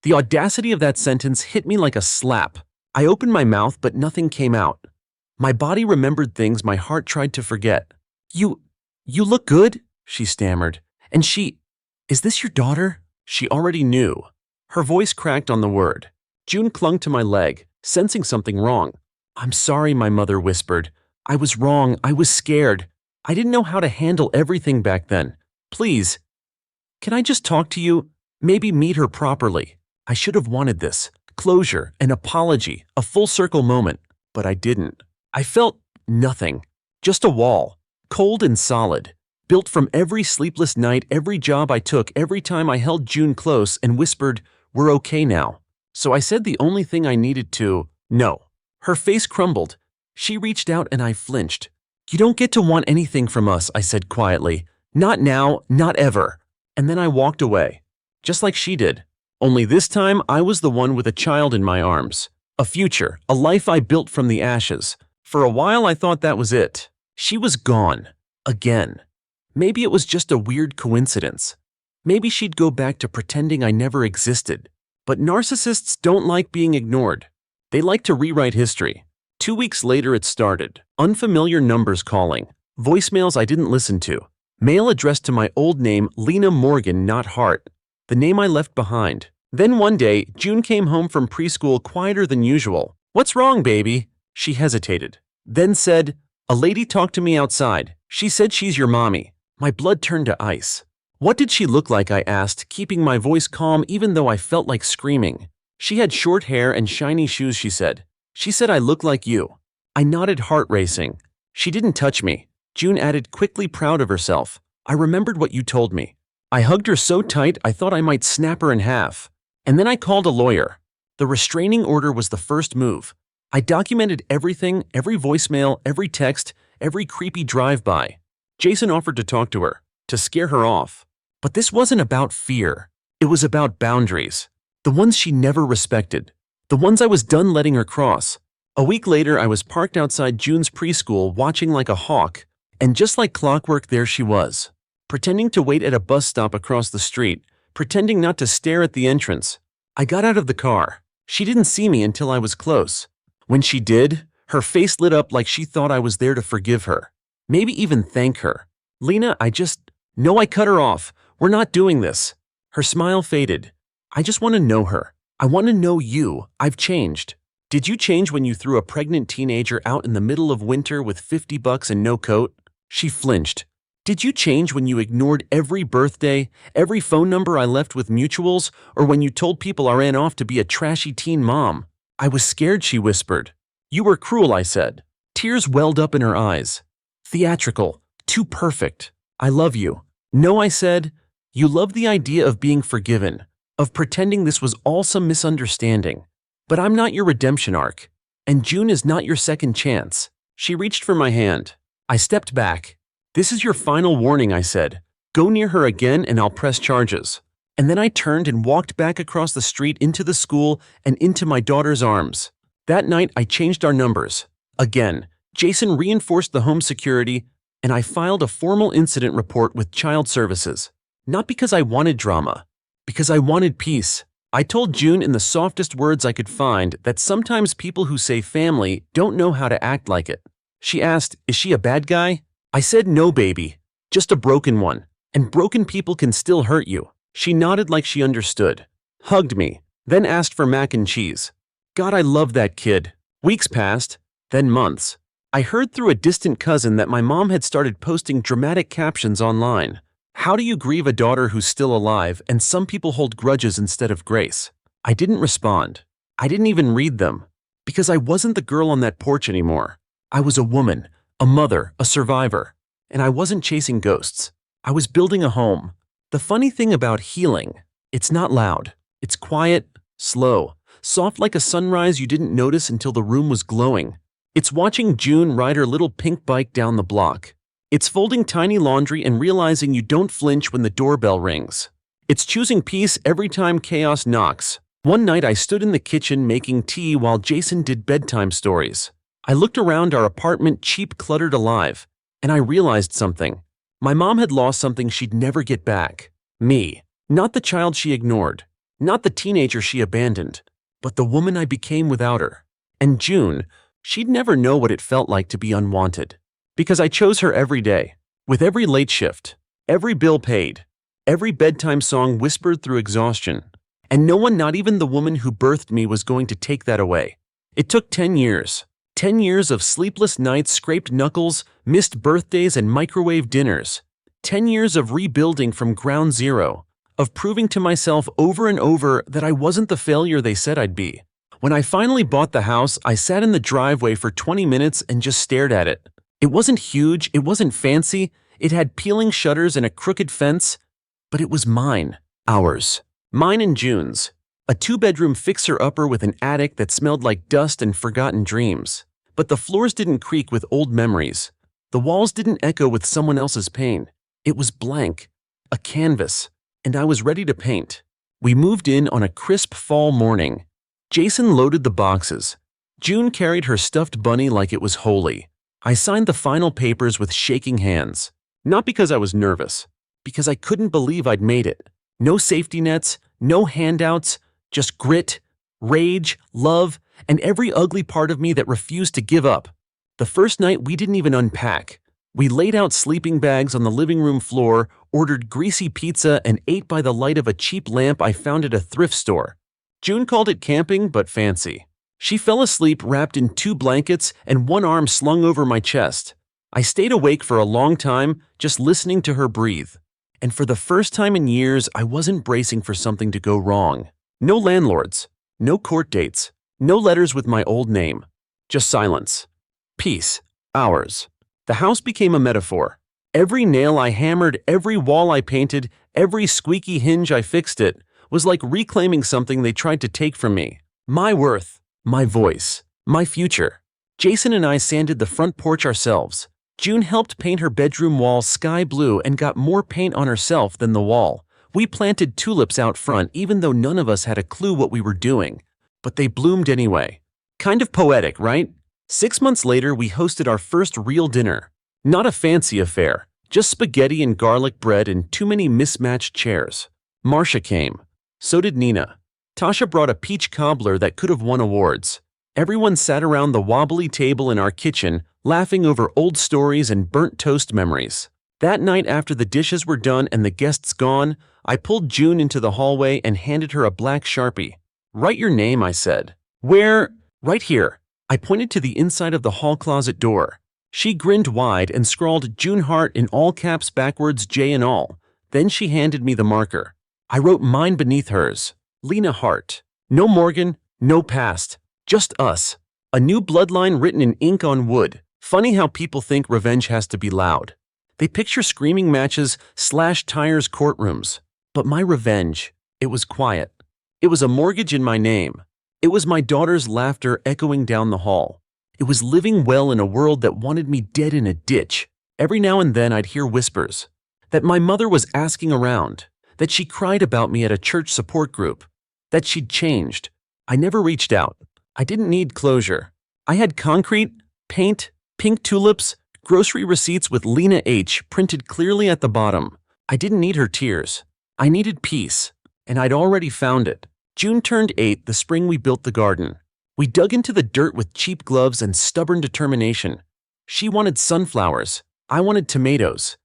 The audacity of that sentence hit me like a slap. I opened my mouth, but nothing came out. My body remembered things my heart tried to forget. You look good," she stammered. "And is this your daughter?" She already knew. Her voice cracked on the word. June clung to my leg, sensing something wrong. "I'm sorry," my mother whispered. "I was wrong. I was scared. I didn't know how to handle everything back then. Please, can I just talk to you? Maybe meet her properly. I should have wanted this. Closure, an apology, a full circle moment. But I didn't. I felt nothing. Just a wall. Cold and solid. Built from every sleepless night, every job I took, every time I held June close and whispered, "We're okay now." So I said the only thing I needed to, "No." Her face crumbled. She reached out and I flinched. "You don't get to want anything from us," I said quietly. "Not now, not ever." And then I walked away. Just like she did. Only this time I was the one with a child in my arms. A future, a life I built from the ashes. For a while I thought that was it. She was gone. Again. Maybe it was just a weird coincidence. Maybe she'd go back to pretending I never existed. But narcissists don't like being ignored. They like to rewrite history. 2 weeks later it started. Unfamiliar numbers calling. Voicemails I didn't listen to. Mail addressed to my old name, Lena Morgan, not Hart. The name I left behind. Then one day, June came home from preschool quieter than usual. "What's wrong, baby?" She hesitated. Then said, "A lady talked to me outside. She said she's your mommy." My blood turned to ice. "What did she look like?" I asked, keeping my voice calm even though I felt like screaming. "She had short hair and shiny shoes," she said. "She said I look like you." I nodded, heart racing. "She didn't touch me," June added, quickly, proud of herself. "I remembered what you told me." I hugged her so tight I thought I might snap her in half. And then I called a lawyer. The restraining order was the first move. I documented everything, every voicemail, every text, every creepy drive-by. Jason offered to talk to her, to scare her off. But this wasn't about fear. It was about boundaries. The ones she never respected. The ones I was done letting her cross. A week later, I was parked outside June's preschool watching like a hawk, and just like clockwork, there she was. Pretending to wait at a bus stop across the street, pretending not to stare at the entrance. I got out of the car. She didn't see me until I was close. When she did, Her face lit up like she thought I was there to forgive her. Maybe even thank her. Lena, No, I cut her off. We're not doing this. Her smile faded. I just want to know her. I want to know you. I've changed. Did you change when you threw a pregnant teenager out in the middle of winter with $50 and no coat? She flinched. Did you change when you ignored every birthday, every phone number I left with mutuals, or when you told people I ran off to be a trashy teen mom? I was scared, she whispered. You were cruel, I said. Tears welled up in her eyes. Theatrical. Too perfect. I love you. No, I said. You love the idea of being forgiven, of pretending this was all some misunderstanding. But I'm not your redemption arc. And June is not your second chance. She reached for my hand. I stepped back. This is your final warning, I said. Go near her again and I'll press charges. And then I turned and walked back across the street into the school and into my daughter's arms. That night, I changed our numbers. Again, Jason reinforced the home security, and I filed a formal incident report with Child Services. Not because I wanted drama, because I wanted peace. I told June in the softest words I could find that sometimes people who say family don't know how to act like it. She asked, is she a bad guy? I said, no, baby, just a broken one. And broken people can still hurt you. She nodded like she understood, hugged me, then asked for mac and cheese. God, I love that kid. Weeks passed, then months. I heard through a distant cousin that my mom had started posting dramatic captions online. How do you grieve a daughter who's still alive and some people hold grudges instead of grace? I didn't respond. I didn't even read them. Because I wasn't the girl on that porch anymore. I was a woman, a mother, a survivor. And I wasn't chasing ghosts. I was building a home. The funny thing about healing, it's not loud. It's quiet, slow, soft like a sunrise you didn't notice until the room was glowing. It's watching June ride her little pink bike down the block. It's folding tiny laundry and realizing you don't flinch when the doorbell rings. It's choosing peace every time chaos knocks. One night I stood in the kitchen making tea while Jason did bedtime stories. I looked around our apartment, cheap, cluttered, alive, and I realized something. My mom had lost something she'd never get back. Me. Not the child she ignored. Not the teenager she abandoned. But the woman I became without her. And June, she'd never know what it felt like to be unwanted. Because I chose her every day. With every late shift. Every bill paid. Every bedtime song whispered through exhaustion. And no one, not even the woman who birthed me, was going to take that away. It took 10 years. 10 years of sleepless nights, scraped knuckles, missed birthdays, and microwave dinners. 10 years of rebuilding from ground zero, of proving to myself over and over that I wasn't the failure they said I'd be. When I finally bought the house, I sat in the driveway for 20 minutes and just stared at it. It wasn't huge, it wasn't fancy, it had peeling shutters and a crooked fence, but it was mine, ours, mine and June's. A 2-bedroom fixer-upper with an attic that smelled like dust and forgotten dreams. But the floors didn't creak with old memories. The walls didn't echo with someone else's pain. It was blank, a canvas, and I was ready to paint. We moved in on a crisp fall morning. Jason loaded the boxes. June carried her stuffed bunny like it was holy. I signed the final papers with shaking hands. Not because I was nervous, because I couldn't believe I'd made it. No safety nets, no handouts, just grit, rage, love, and every ugly part of me that refused to give up. The first night, we didn't even unpack. We laid out sleeping bags on the living room floor, ordered greasy pizza, and ate by the light of a cheap lamp I found at a thrift store. June called it camping, but fancy. She fell asleep wrapped in 2 blankets and one arm slung over my chest. I stayed awake for a long time, just listening to her breathe. And for the first time in years, I wasn't bracing for something to go wrong. No landlords, no court dates, no letters with my old name. Just silence. Peace. Ours. The house became a metaphor. Every nail I hammered, every wall I painted, every squeaky hinge I fixed it, was like reclaiming something they tried to take from me. My worth, my voice, my future. Jason and I sanded the front porch ourselves. June helped paint her bedroom wall sky blue and got more paint on herself than the wall. We planted tulips out front even though none of us had a clue what we were doing. But they bloomed anyway. Kind of poetic, right? 6 months later, we hosted our first real dinner. Not a fancy affair, just spaghetti and garlic bread and too many mismatched chairs. Marcia came. So did Nina. Tasha brought a peach cobbler that could have won awards. Everyone sat around the wobbly table in our kitchen, laughing over old stories and burnt toast memories. That night after the dishes were done and the guests gone, I pulled June into the hallway and handed her a black Sharpie. "Write your name," I said. "Where?" "Right here." I pointed to the inside of the hall closet door. She grinned wide and scrawled June Hart in all caps backwards, J and all. Then she handed me the marker. I wrote mine beneath hers. Lena Hart. No Morgan, no past. Just us. A new bloodline written in ink on wood. Funny how people think revenge has to be loud. They picture screaming matches, slashed tires, courtrooms. But my revenge, it was quiet. It was a mortgage in my name. It was my daughter's laughter echoing down the hall. It was living well in a world that wanted me dead in a ditch. Every now and then I'd hear whispers. That my mother was asking around. That she cried about me at a church support group. That she'd changed. I never reached out. I didn't need closure. I had concrete, paint, pink tulips, grocery receipts with Lena H. printed clearly at the bottom. I didn't need her tears. I needed peace. And I'd already found it. June turned 8 the spring we built the garden. We dug into the dirt with cheap gloves and stubborn determination. She wanted sunflowers. I wanted tomatoes.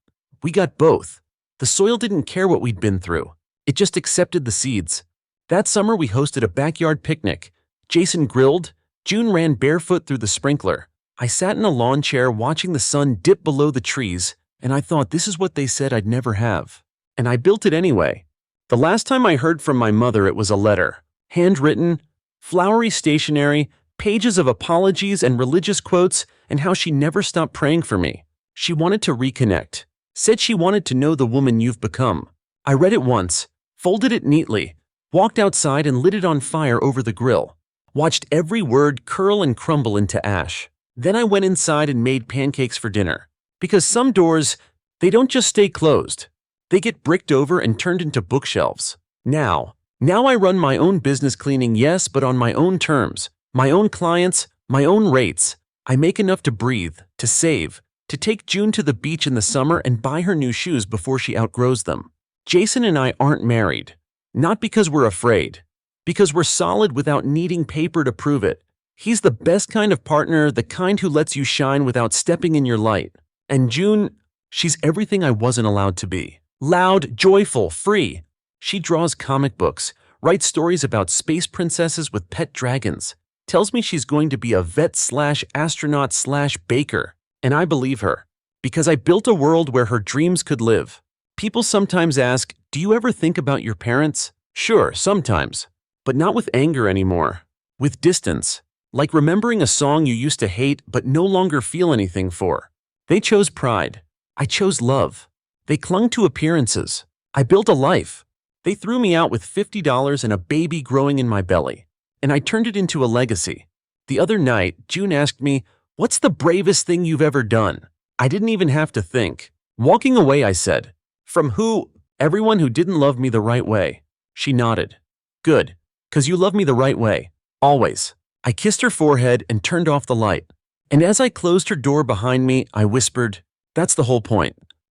We got both. The soil didn't care what we'd been through. It just accepted the seeds. That summer we hosted a backyard picnic. Jason grilled. June ran barefoot through the sprinkler. I sat in a lawn chair watching the sun dip below the trees, and I thought this is what they said I'd never have. And I built it anyway. The last time I heard from my mother, it was a letter. Handwritten, flowery stationery, pages of apologies and religious quotes, and how she never stopped praying for me. She wanted to reconnect. Said she wanted to know the woman you've become. I read it once, folded it neatly, walked outside and lit it on fire over the grill. Watched every word curl and crumble into ash. Then I went inside and made pancakes for dinner. Because some doors, they don't just stay closed. They get bricked over and turned into bookshelves. Now I run my own business cleaning, yes, but on my own terms. My own clients, my own rates. I make enough to breathe, to save, to take June to the beach in the summer and buy her new shoes before she outgrows them. Jason and I aren't married. Not because we're afraid. Because we're solid without needing paper to prove it. He's the best kind of partner, the kind who lets you shine without stepping in your light. And June, she's everything I wasn't allowed to be. Loud, joyful, free. She draws comic books, writes stories about space princesses with pet dragons, tells me she's going to be a vet/astronaut/baker. And I believe her. Because I built a world where her dreams could live. People sometimes ask, do you ever think about your parents? Sure, sometimes. But not with anger anymore. With distance. Like remembering a song you used to hate but no longer feel anything for. They chose pride. I chose love. They clung to appearances. I built a life. They threw me out with $50 and a baby growing in my belly. And I turned it into a legacy. The other night, June asked me, what's the bravest thing you've ever done? I didn't even have to think. Walking away, I said. From who? Everyone who didn't love me the right way. She nodded. Good. 'Cause you love me the right way. Always. I kissed her forehead and turned off the light. And as I closed her door behind me, I whispered, that's the whole point.